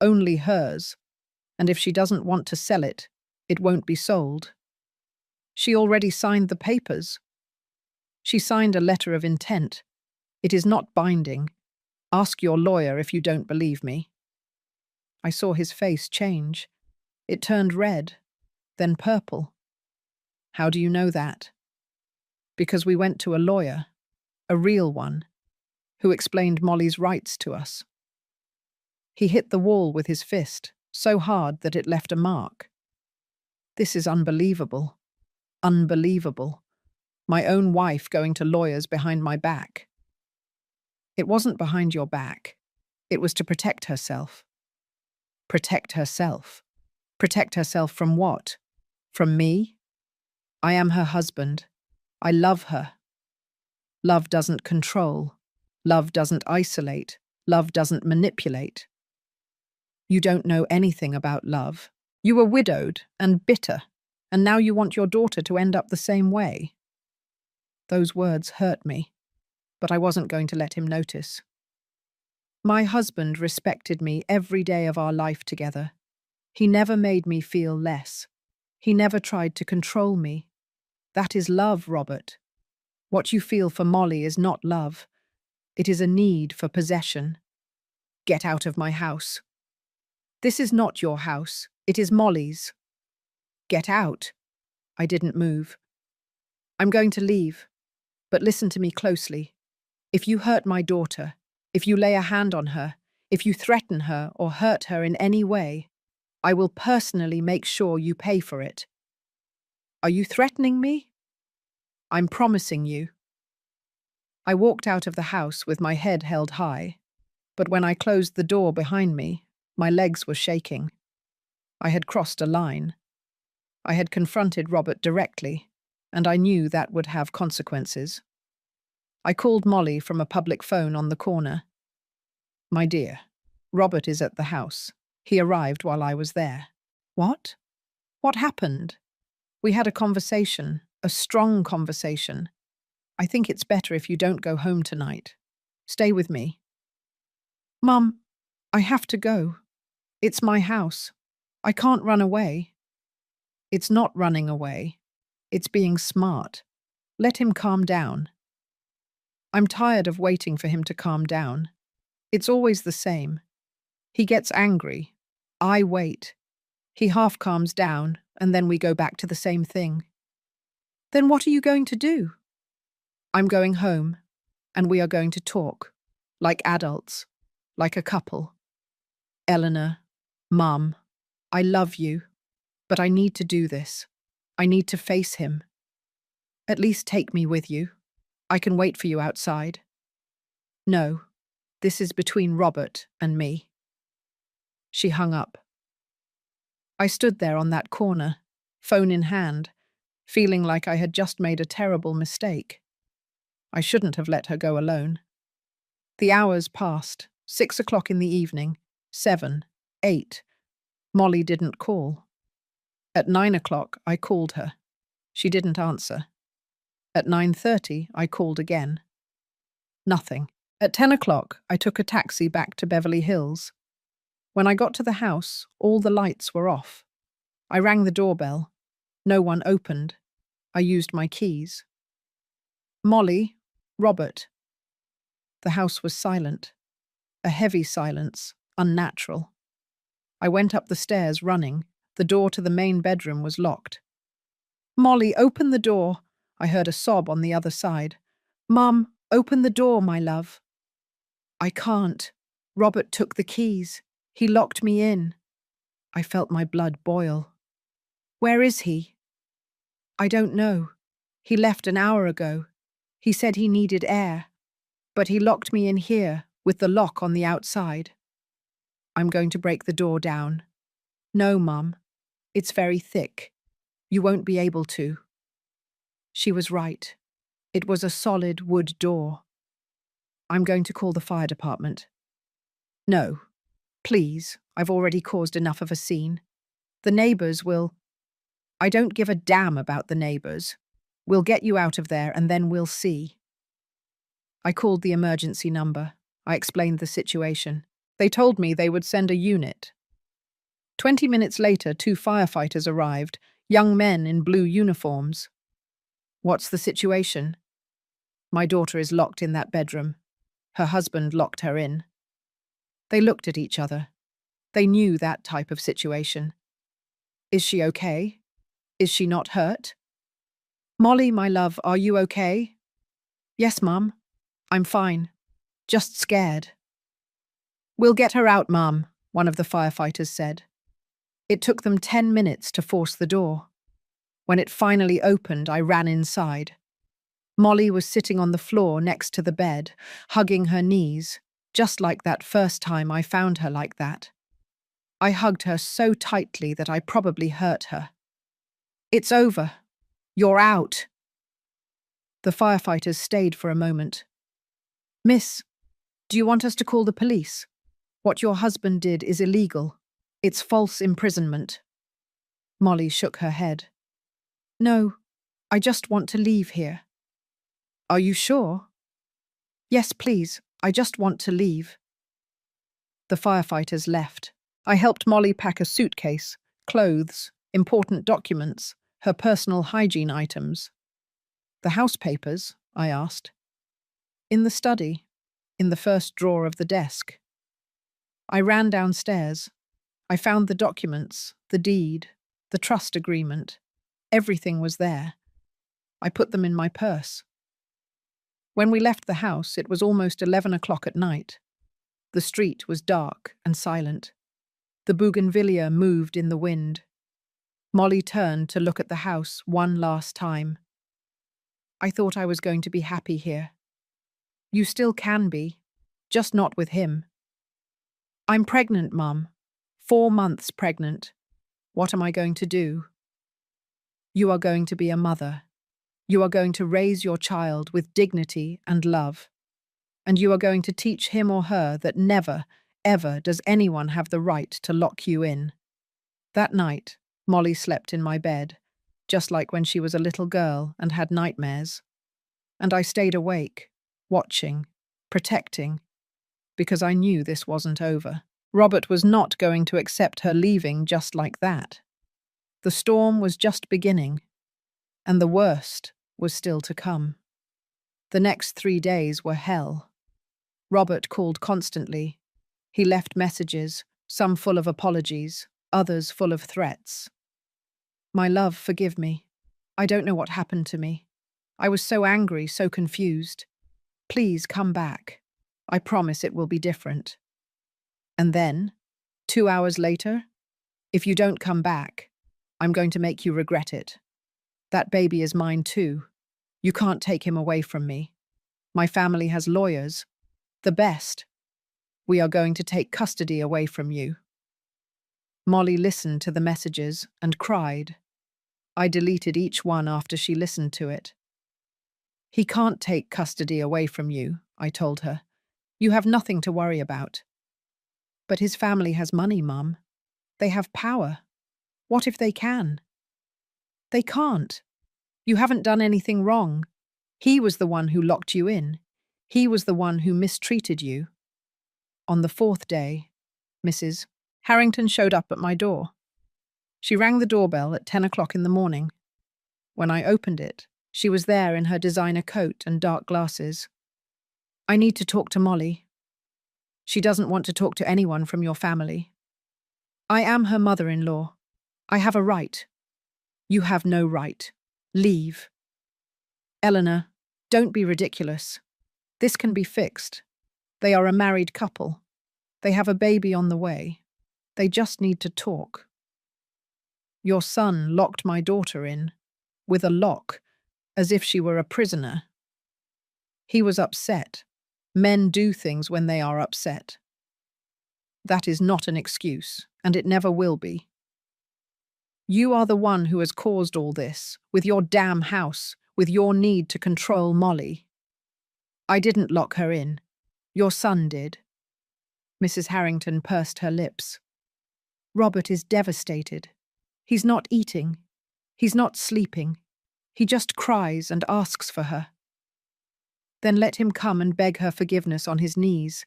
only hers, and if she doesn't want to sell it, it won't be sold." "She already signed the papers." "She signed a letter of intent. It is not binding. Ask your lawyer if you don't believe me." I saw his face change. It turned red, then purple. "How do you know that?" "Because we went to a lawyer, a real one, who explained Molly's rights to us." He hit the wall with his fist, so hard that it left a mark. "This is unbelievable. Unbelievable. My own wife going to lawyers behind my back." "It wasn't behind your back. It was to protect herself." "Protect herself? Protect herself from what? From me? I am her husband. I love her. Love doesn't control. Love doesn't isolate. Love doesn't manipulate." "You don't know anything about love. You were widowed and bitter, and now you want your daughter to end up the same way." Those words hurt me. but I wasn't going to let him notice. My husband respected me every day of our life together. He never made me feel less. He never tried to control me. That is love, Robert. What you feel for Molly is not love. It is a need for possession. Get out of my house. This is not your house. It is Molly's. Get out. I didn't move. I'm going to leave, but listen to me closely. If you hurt my daughter, if you lay a hand on her, if you threaten her or hurt her in any way, I will personally make sure you pay for it. Are you threatening me? I'm promising you. I walked out of the house with my head held high, but when I closed the door behind me, my legs were shaking. I had crossed a line. I had confronted Robert directly, and I knew that would have consequences. I called Molly from a public phone on the corner. My dear, Robert is at the house. He arrived while I was there. What? What happened? We had a conversation, a strong conversation. I think it's better if you don't go home tonight. Stay with me. Mum, I have to go. It's my house. I can't run away. It's not running away. It's being smart. Let him calm down. I'm tired of waiting for him to calm down. It's always the same. He gets angry. I wait. He half calms down, and then we go back to the same thing. Then what are you going to do? I'm going home, and we are going to talk, like adults, like a couple. Eleanor, Mum, I love you, but I need to do this. I need to face him. At least take me with you. I can wait for you outside. No, this is between Robert and me. She hung up. I stood there on that corner, phone in hand, feeling like I had just made a terrible mistake. I shouldn't have let her go alone. The hours passed, 6 o'clock in the evening, 7, 8. Molly didn't call. At 9 o'clock, I called her. She didn't answer. At 9:30, I called again. Nothing. At 10 o'clock, I took a taxi back to Beverly Hills. When I got to the house, all the lights were off. I rang the doorbell. No one opened. I used my keys. Molly, Robert. The house was silent. A heavy silence, unnatural. I went up the stairs running. The door to the main bedroom was locked. Molly, open the door. I heard a sob on the other side. Mum, open the door, my love. I can't. Robert took the keys. He locked me in. I felt my blood boil. Where is he? I don't know. He left an hour ago. He said he needed air. But he locked me in here, with the lock on the outside. I'm going to break the door down. No, Mum. It's very thick. You won't be able to. She was right. It was a solid wood door. I'm going to call the fire department. No. Please, I've already caused enough of a scene. The neighbors will... I don't give a damn about the neighbors. We'll get you out of there and then we'll see. I called the emergency number. I explained the situation. They told me they would send a unit. 20 minutes later, 2 firefighters arrived, young men in blue uniforms. What's the situation? My daughter is locked in that bedroom. Her husband locked her in. They looked at each other. They knew that type of situation. Is she okay? Is she not hurt? Molly, my love, are you okay? Yes, Mum. I'm fine. Just scared. We'll get her out, Mum, one of the firefighters said. It took them 10 minutes to force the door. When it finally opened, I ran inside. Molly was sitting on the floor next to the bed, hugging her knees, just like that first time I found her like that. I hugged her so tightly that I probably hurt her. It's over. You're out. The firefighters stayed for a moment. Miss, do you want us to call the police? What your husband did is illegal. It's false imprisonment. Molly shook her head. No, I just want to leave here. Are you sure? Yes, please. I just want to leave. The firefighters left. I helped Molly pack a suitcase, clothes, important documents, her personal hygiene items. The house papers? I asked. In the study, in the first drawer of the desk. I ran downstairs. I found the documents, the deed, the trust agreement. Everything was there. I put them in my purse. When we left the house, it was almost 11 o'clock at night. The street was dark and silent. The bougainvillea moved in the wind. Molly turned to look at the house one last time. I thought I was going to be happy here. You still can be, just not with him. I'm pregnant, Mum. 4 months pregnant. What am I going to do? You are going to be a mother. You are going to raise your child with dignity and love. And you are going to teach him or her that never, ever does anyone have the right to lock you in. That night, Molly slept in my bed, just like when she was a little girl and had nightmares. And I stayed awake, watching, protecting, because I knew this wasn't over. Robert was not going to accept her leaving just like that. The storm was just beginning, and the worst was still to come. The next 3 days were hell. Robert called constantly. He left messages, some full of apologies, others full of threats. My love, forgive me. I don't know what happened to me. I was so angry, so confused. Please come back. I promise it will be different. And then, 2 hours later, if you don't come back, I'm going to make you regret it. That baby is mine too. You can't take him away from me. My family has lawyers. The best. We are going to take custody away from you. Molly listened to the messages and cried. I deleted each one after she listened to it. He can't take custody away from you, I told her. You have nothing to worry about. But his family has money, Mum. They have power. What if they can? They can't. You haven't done anything wrong. He was the one who locked you in. He was the one who mistreated you. On the 4th day, Mrs. Harrington showed up at my door. She rang the doorbell at 10 o'clock in the morning. When I opened it, she was there in her designer coat and dark glasses. I need to talk to Molly. She doesn't want to talk to anyone from your family. I am her mother-in-law. I have a right. You have no right. Leave. Eleanor, don't be ridiculous. This can be fixed. They are a married couple. They have a baby on the way. They just need to talk. Your son locked my daughter in, with a lock, as if she were a prisoner. He was upset. Men do things when they are upset. That is not an excuse, and it never will be. You are the one who has caused all this, with your damn house, with your need to control Molly. I didn't lock her in. Your son did. Mrs. Harrington pursed her lips. Robert is devastated. He's not eating. He's not sleeping. He just cries and asks for her. Then let him come and beg her forgiveness on his knees.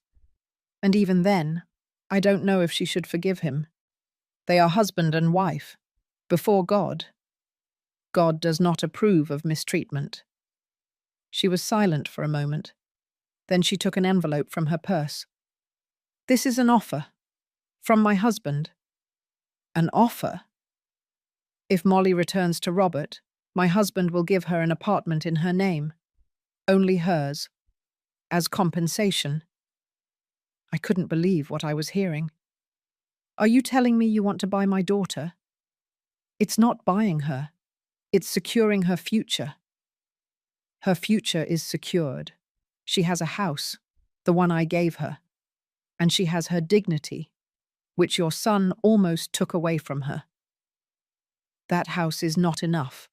And even then, I don't know if she should forgive him. They are husband and wife, before God. God does not approve of mistreatment. She was silent for a moment. Then she took an envelope from her purse. This is an offer. From my husband. An offer? If Molly returns to Robert, my husband will give her an apartment in her name. Only hers. As compensation. I couldn't believe what I was hearing. Are you telling me you want to buy my daughter? It's not buying her. It's securing her future. Her future is secured. She has a house, the one I gave her. And she has her dignity, which your son almost took away from her. That house is not enough.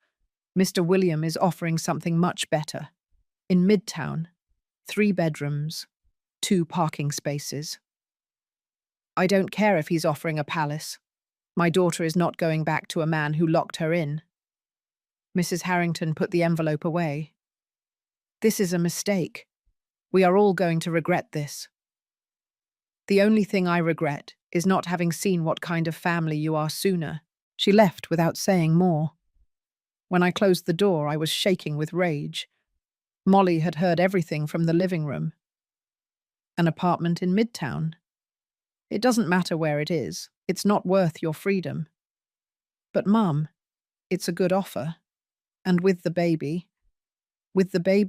Mr. William is offering something much better. In Midtown, 3 bedrooms, 2 parking spaces. I don't care if he's offering a palace. My daughter is not going back to a man who locked her in. Mrs. Harrington put the envelope away. This is a mistake. We are all going to regret this. The only thing I regret is not having seen what kind of family you are sooner." She left without saying more. When I closed the door, I was shaking with rage. Molly had heard everything from the living room. An apartment in Midtown. It doesn't matter where it is. It's not worth your freedom. But Mum, it's a good offer. And with the baby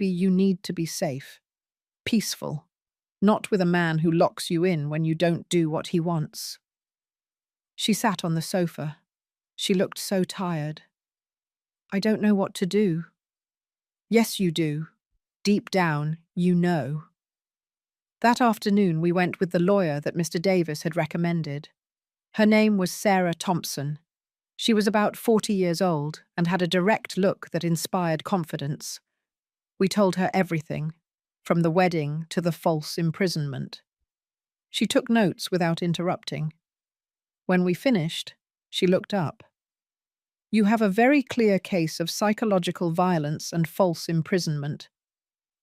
you need to be safe, peaceful, not with a man who locks you in when you don't do what he wants. She sat on the sofa. She looked so tired. "I don't know what to do." "Yes, you do. Deep down, you know." That afternoon, we went with the lawyer that Mr. Davis had recommended. Her name was Sarah Thompson. She was about 40 years old and had a direct look that inspired confidence. We told her everything, from the wedding to the false imprisonment. She took notes without interrupting. When we finished, she looked up. "You have a very clear case of psychological violence and false imprisonment.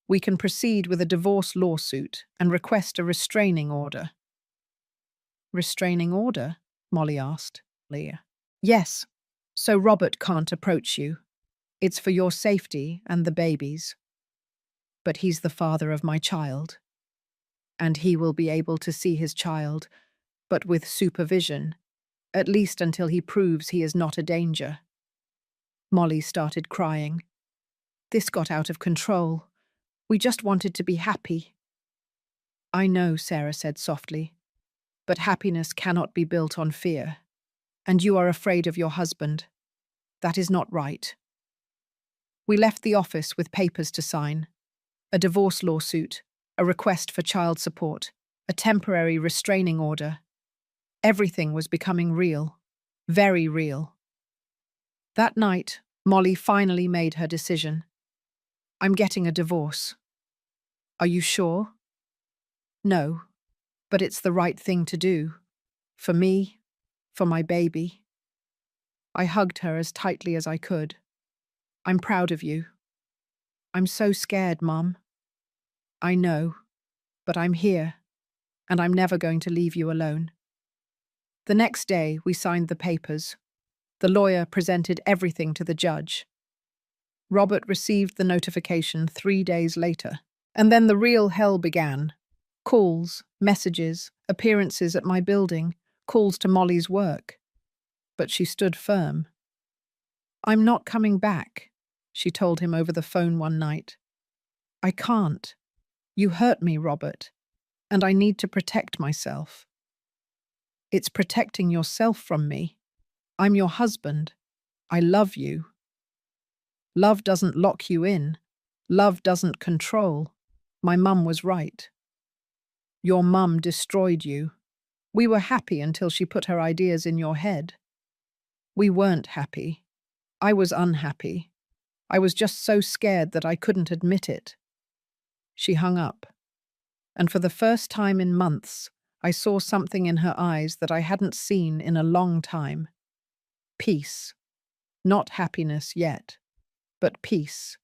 We can proceed with a divorce lawsuit and request a restraining order." "Restraining order?" Molly asked. "Leah." "Yes, so Robert can't approach you. It's for your safety and the baby's. But he's the father of my child. And he will be able to see his child, but with supervision, at least until he proves he is not a danger." Molly started crying. "This got out of control. We just wanted to be happy." "I know," Sarah said softly, "but happiness cannot be built on fear. And you are afraid of your husband. That is not right." We left the office with papers to sign. A divorce lawsuit, a request for child support, a temporary restraining order. Everything was becoming real. Very real. That night, Molly finally made her decision. "I'm getting a divorce." "Are you sure?" "No, but it's the right thing to do. For me, for my baby." I hugged her as tightly as I could. "I'm proud of you." "I'm so scared, Mum." "I know, but I'm here, and I'm never going to leave you alone." The next day, we signed the papers. The lawyer presented everything to the judge. Robert received the notification 3 days later. And then the real hell began. Calls, messages, appearances at my building, calls to Molly's work. But she stood firm. "I'm not coming back," she told him over the phone one night. "I can't. You hurt me, Robert, and I need to protect myself." "It's protecting yourself from me. I'm your husband. I love you." "Love doesn't lock you in. Love doesn't control. My mum was right." "Your mum destroyed you. We were happy until she put her ideas in your head." "We weren't happy. I was unhappy. I was just so scared that I couldn't admit it." She hung up. And for the first time in months, I saw something in her eyes that I hadn't seen in a long time. Peace. Not happiness yet, but peace.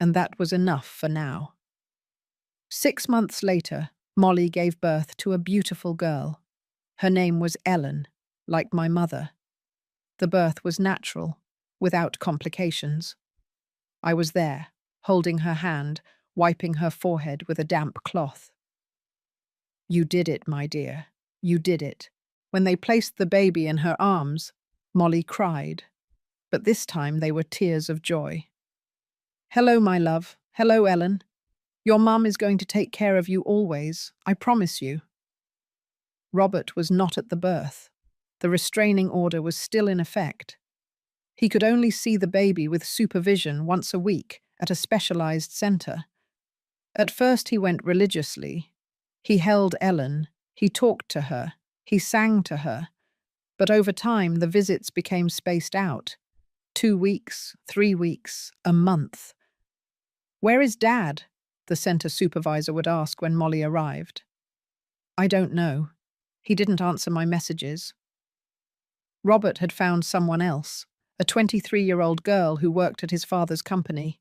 And that was enough for now. 6 months later, Molly gave birth to a beautiful girl. Her name was Ellen, like my mother. The birth was natural, without complications. I was there, holding her hand, wiping her forehead with a damp cloth. "You did it, my dear. You did it." When they placed the baby in her arms, Molly cried. But this time they were tears of joy. "Hello, my love. Hello, Ellen. Your mum is going to take care of you always, I promise you." Robert was not at the birth. The restraining order was still in effect. He could only see the baby with supervision once a week at a specialized center. At first he went religiously. He held Ellen, he talked to her, he sang to her. But over time the visits became spaced out. 2 weeks, 3 weeks, a month. "Where is Dad?" the center supervisor would ask when Molly arrived. "I don't know. He didn't answer my messages." Robert had found someone else, a 23-year-old girl who worked at his father's company.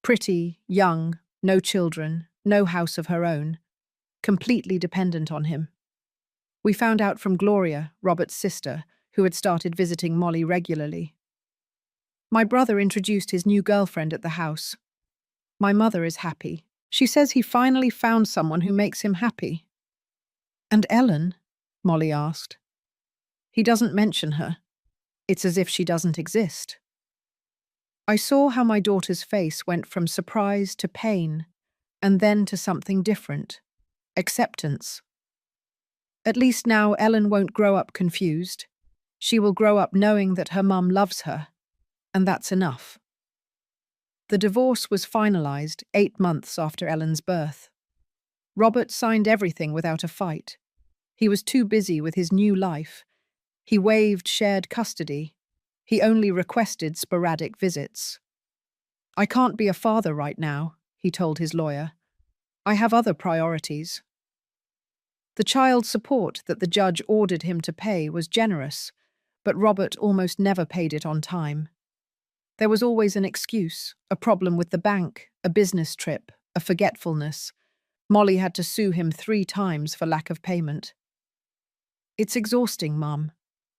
Pretty, young, no children, no house of her own, completely dependent on him. We found out from Gloria, Robert's sister, who had started visiting Molly regularly. My brother introduced his new girlfriend at the house. My mother is happy. She says he finally found someone who makes him happy. And Ellen? Molly asked. He doesn't mention her. It's as if she doesn't exist. I saw how my daughter's face went from surprise to pain, and then to something different. Acceptance. At least now Ellen won't grow up confused. She will grow up knowing that her mum loves her, and that's enough. The divorce was finalized 8 months after Ellen's birth. Robert signed everything without a fight. He was too busy with his new life. He waived shared custody. He only requested sporadic visits. I can't be a father right now, he told his lawyer. I have other priorities. The child support that the judge ordered him to pay was generous, but Robert almost never paid it on time. There was always an excuse, a problem with the bank, a business trip, a forgetfulness. Molly had to sue him 3 times for lack of payment. It's exhausting, Mum.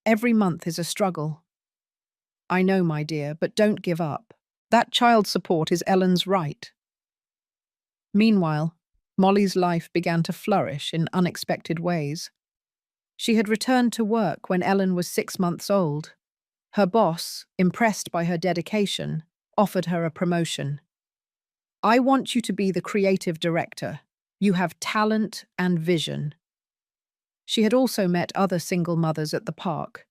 Every month is a struggle. I know, my dear, but don't give up. That child support is Ellen's right. Meanwhile, Molly's life began to flourish in unexpected ways. She had returned to work when Ellen was 6 months old. Her boss, impressed by her dedication, offered her a promotion. I want you to be the creative director. You have talent and vision. She had also met other single mothers at the park.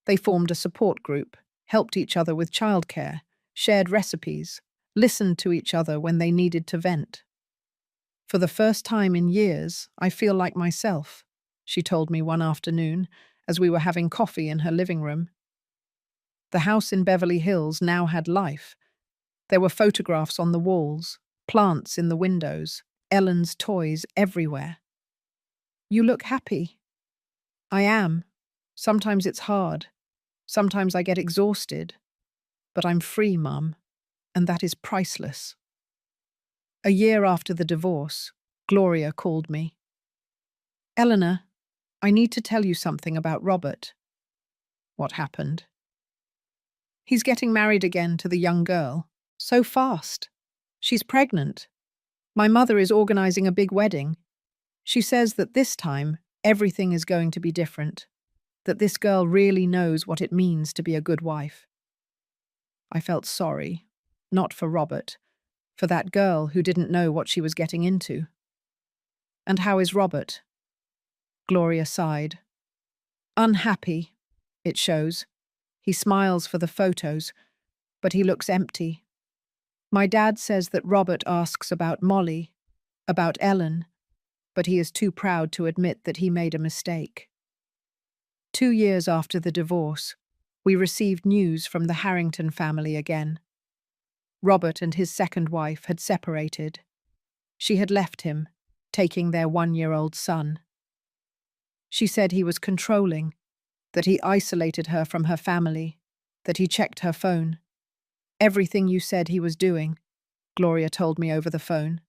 They formed a support group, helped each other with childcare, shared recipes, listened to each other when they needed to vent. For the first time in years, I feel like myself, she told me one afternoon as we were having coffee in her living room. The house in Beverly Hills now had life. There were photographs on the walls, plants in the windows, Ellen's toys everywhere. You look happy. I am. Sometimes it's hard. Sometimes I get exhausted. But I'm free, Mum, and that is priceless. A year after the divorce, Gloria called me. Eleanor, I need to tell you something about Robert. What happened? He's getting married again to the young girl. So fast. She's pregnant. My mother is organizing a big wedding. She says that this time, everything is going to be different. That this girl really knows what it means to be a good wife. I felt sorry, not for Robert, for that girl who didn't know what she was getting into. And how is Robert? Gloria sighed. Unhappy, it shows. He smiles for the photos, but he looks empty. My dad says that Robert asks about Molly, about Ellen, but he is too proud to admit that he made a mistake. 2 years after the divorce, we received news from the Harrington family again. Robert and his second wife had separated. She had left him, taking their 1-year-old son. She said he was controlling, that he isolated her from her family, that he checked her phone. Everything you said he was doing, Gloria told me over the phone.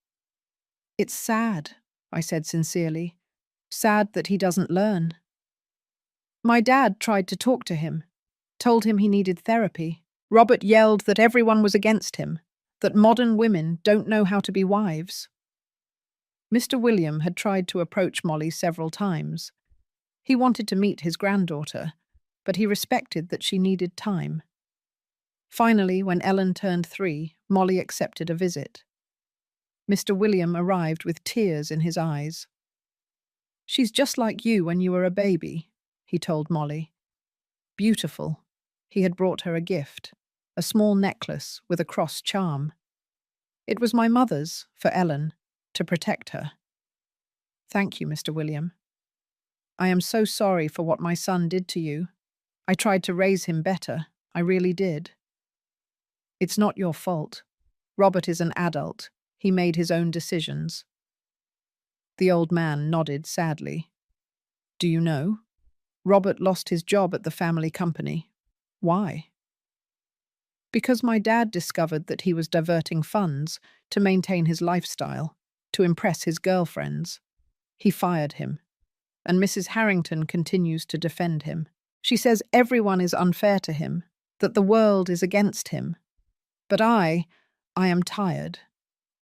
It's sad, I said sincerely. Sad that he doesn't learn. My dad tried to talk to him, told him he needed therapy. Robert yelled that everyone was against him, that modern women don't know how to be wives. Mr. William had tried to approach Molly several times. He wanted to meet his granddaughter, but he respected that she needed time. Finally, when Ellen turned 3, Molly accepted a visit. Mr. William arrived with tears in his eyes. She's just like you when you were a baby, he told Molly. Beautiful. He had brought her a gift, a small necklace with a cross charm. It was my mother's, for Ellen, to protect her. Thank you, Mr. William. I am so sorry for what my son did to you. I tried to raise him better. I really did. It's not your fault. Robert is an adult. He made his own decisions. The old man nodded sadly. Do you know? Robert lost his job at the family company. Why? Because my dad discovered that he was diverting funds to maintain his lifestyle. to impress his girlfriends. He fired him, and Mrs. Harrington continues to defend him. She says everyone is unfair to him, that the world is against him. But I am tired,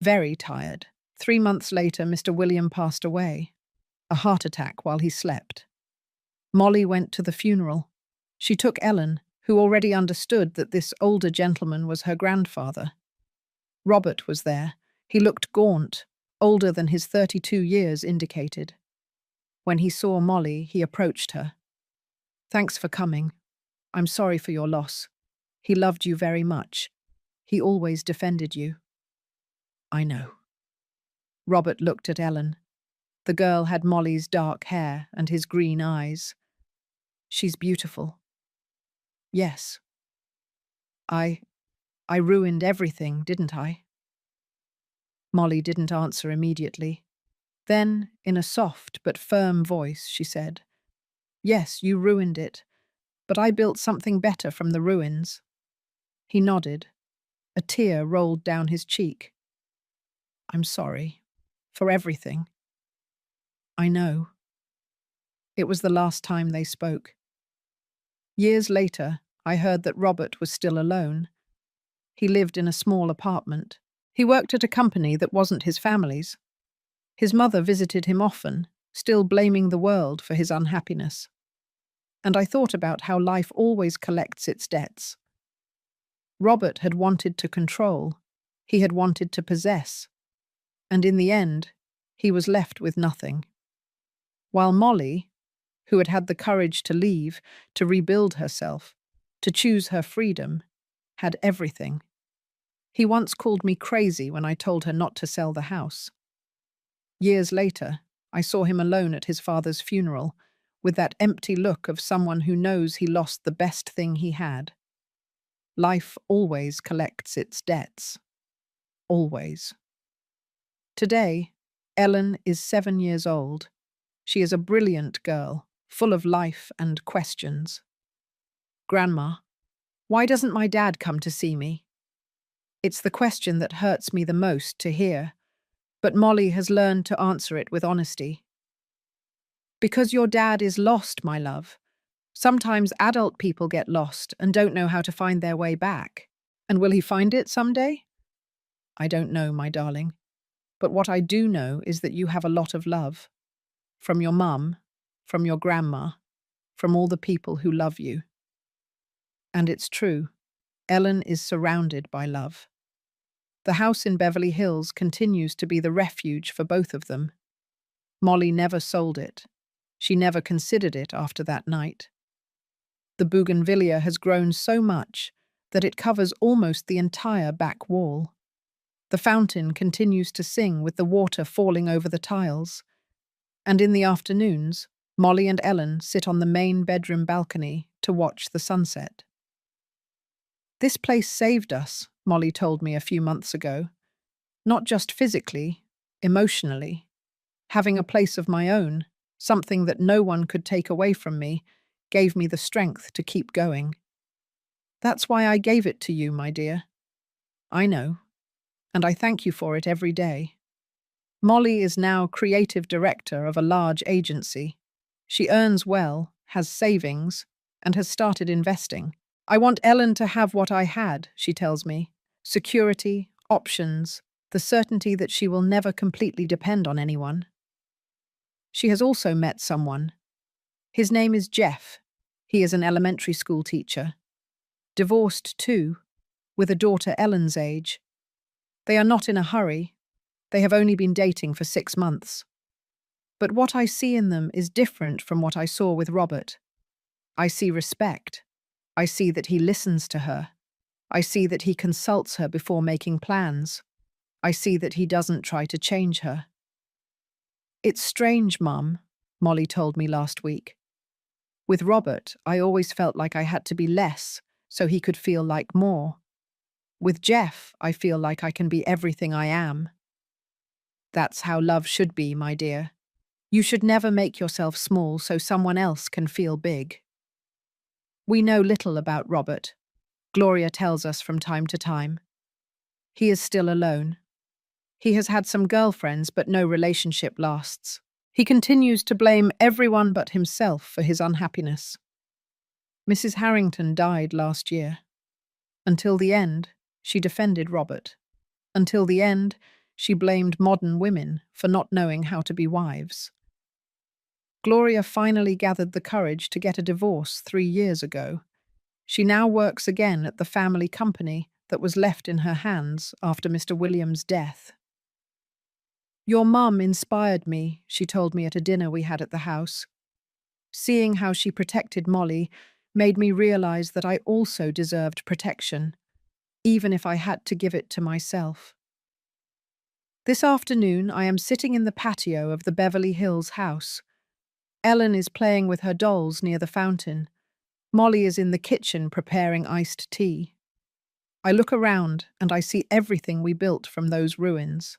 very tired. 3 months later, Mr. William passed away, a heart attack while he slept. Molly went to the funeral. She took Ellen, who already understood that this older gentleman was her grandfather. Robert was there. He looked gaunt, older than his 32 years indicated. When he saw Molly, he approached her. "Thanks for coming. I'm sorry for your loss. He loved you very much. He always defended you." "I know." Robert looked at Ellen. The girl had Molly's dark hair and his green eyes. "She's beautiful." "Yes." I ruined everything, didn't I?" Molly didn't answer immediately. Then, in a soft but firm voice, she said, "Yes, you ruined it, but I built something better from the ruins." He nodded. A tear rolled down his cheek. "I'm sorry. For everything." "I know." It was the last time they spoke. Years later, I heard that Robert was still alone. He lived in a small apartment. He worked at a company that wasn't his family's. His mother visited him often, still blaming the world for his unhappiness. And I thought about how life always collects its debts. Robert had wanted to control. He had wanted to possess. And in the end, he was left with nothing. While Molly, who had had the courage to leave, to rebuild herself, to choose her freedom, had everything. He once called me crazy when I told her not to sell the house. Years later, I saw him alone at his father's funeral, with that empty look of someone who knows he lost the best thing he had. Life always collects its debts. Always. Today, Ellen is 7 years old. She is a brilliant girl, full of life and questions. "Grandma, why doesn't my dad come to see me?" It's the question that hurts me the most to hear, but Molly has learned to answer it with honesty. "Because your dad is lost, my love. Sometimes adult people get lost and don't know how to find their way back. And will he find it someday?" "I don't know, my darling. But what I do know is that you have a lot of love. From your mum, from your grandma, from all the people who love you." And it's true. Ellen is surrounded by love. The house in Beverly Hills continues to be the refuge for both of them. Molly never sold it. She never considered it after that night. The bougainvillea has grown so much that it covers almost the entire back wall. The fountain continues to sing with the water falling over the tiles. And in the afternoons, Molly and Ellen sit on the main bedroom balcony to watch the sunset. "This place saved us," Molly told me a few months ago. "Not just physically, emotionally. Having a place of my own, something that no one could take away from me, gave me the strength to keep going. That's why I gave it to you, my dear. I know, and I thank you for it every day." Molly is now creative director of a large agency. She earns well, has savings, and has started investing. "I want Ellen to have what I had," she tells me. Security, options, the certainty that she will never completely depend on anyone. She has also met someone. His name is Jeff. He is an elementary school teacher. Divorced too, with a daughter Ellen's age. They are not in a hurry. They have only been dating for 6 months. But what I see in them is different from what I saw with Robert. I see respect. I see that he listens to her. I see that he consults her before making plans. I see that he doesn't try to change her. "It's strange, Mum," Molly told me last week. "With Robert, I always felt like I had to be less so he could feel like more. With Jeff, I feel like I can be everything I am." That's how love should be, my dear. You should never make yourself small so someone else can feel big. We know little about Robert. Gloria tells us from time to time. He is still alone. He has had some girlfriends, but no relationship lasts. He continues to blame everyone but himself for his unhappiness. Mrs. Harrington died last year. Until the end, she defended Robert. Until the end, she blamed modern women for not knowing how to be wives. Gloria finally gathered the courage to get a divorce 3 years ago. She now works again at the family company that was left in her hands after Mr. Williams' death. "Your mum inspired me," she told me at a dinner we had at the house. "Seeing how she protected Molly made me realize that I also deserved protection, even if I had to give it to myself." This afternoon, I am sitting in the patio of the Beverly Hills house. Ellen is playing with her dolls near the fountain. Molly is in the kitchen preparing iced tea. I look around and I see everything we built from those ruins.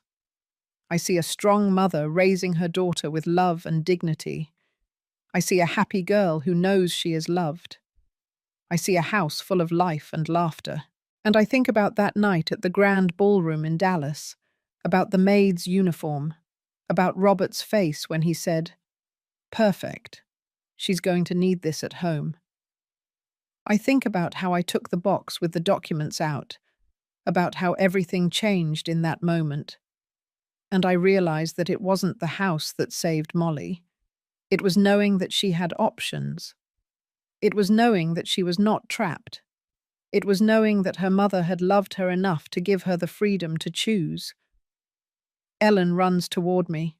I see a strong mother raising her daughter with love and dignity. I see a happy girl who knows she is loved. I see a house full of life and laughter. And I think about that night at the Grand Ballroom in Dallas, about the maid's uniform, about Robert's face when he said, "Perfect. She's going to need this at home." I think about how I took the box with the documents out, about how everything changed in that moment. And I realized that it wasn't the house that saved Molly. It was knowing that she had options. It was knowing that she was not trapped. It was knowing that her mother had loved her enough to give her the freedom to choose. Ellen runs toward me.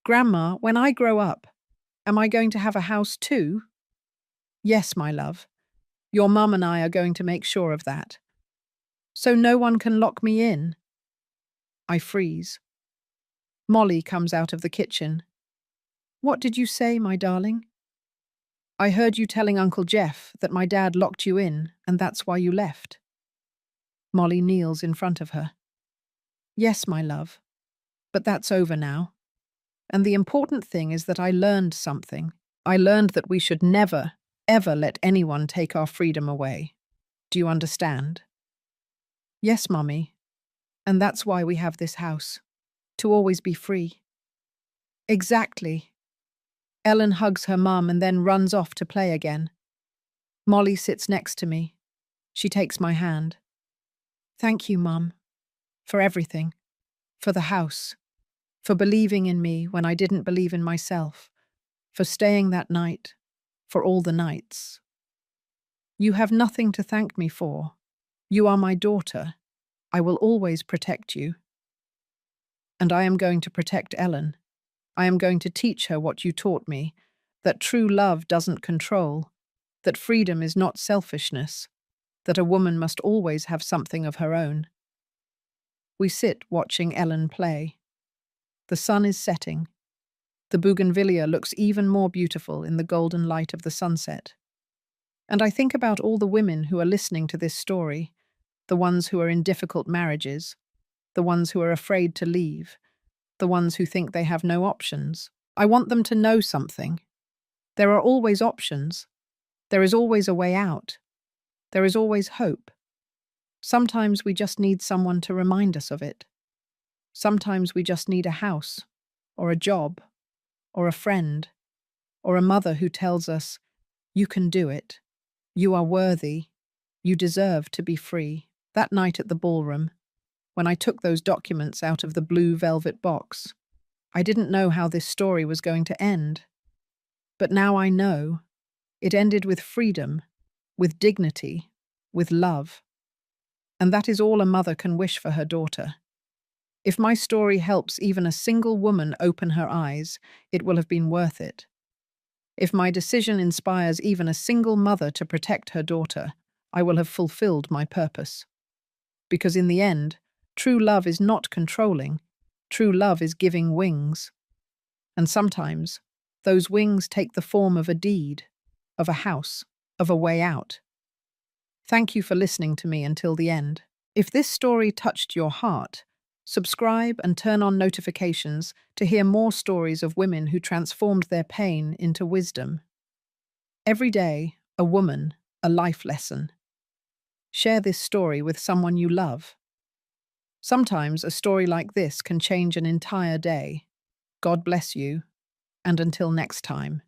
"Grandma, when I grow up, am I going to have a house too?" "Yes, my love. Your mum and I are going to make sure of that. So no one can lock me in." I freeze. Molly comes out of the kitchen. "What did you say, my darling?" "I heard you telling Uncle Jeff that my dad locked you in and that's why you left." Molly kneels in front of her. "Yes, my love. But that's over now. And the important thing is that I learned something. I learned that we should never, ever let anyone take our freedom away. Do you understand?" "Yes, Mummy. And that's why we have this house. To always be free." "Exactly." Ellen hugs her mum and then runs off to play again. Molly sits next to me. She takes my hand. "Thank you, Mum, for everything. For the house. For believing in me when I didn't believe in myself. For staying that night. For all the nights. You have nothing to thank me for. You are my daughter. I will always protect you. And I am going to protect Ellen. I am going to teach her what you taught me, that true love doesn't control, that freedom is not selfishness, that a woman must always have something of her own." We sit watching Ellen play. The sun is setting. The bougainvillea looks even more beautiful in the golden light of the sunset. And I think about all the women who are listening to this story, the ones who are in difficult marriages, the ones who are afraid to leave, the ones who think they have no options. I want them to know something. There are always options. There is always a way out. There is always hope. Sometimes we just need someone to remind us of it. Sometimes we just need a house, or a job, or a friend, or a mother who tells us, "You can do it. You are worthy. You deserve to be free." That night at the ballroom, when I took those documents out of the blue velvet box, I didn't know how this story was going to end. But now I know. It ended with freedom, with dignity, with love. And that is all a mother can wish for her daughter. If my story helps even a single woman open her eyes, it will have been worth it. If my decision inspires even a single mother to protect her daughter, I will have fulfilled my purpose. Because in the end, true love is not controlling. True love is giving wings. And sometimes, those wings take the form of a deed, of a house, of a way out. Thank you for listening to me until the end. If this story touched your heart, subscribe and turn on notifications to hear more stories of women who transformed their pain into wisdom. Every day, a woman, a life lesson. Share this story with someone you love. Sometimes a story like this can change an entire day. God bless you, and until next time.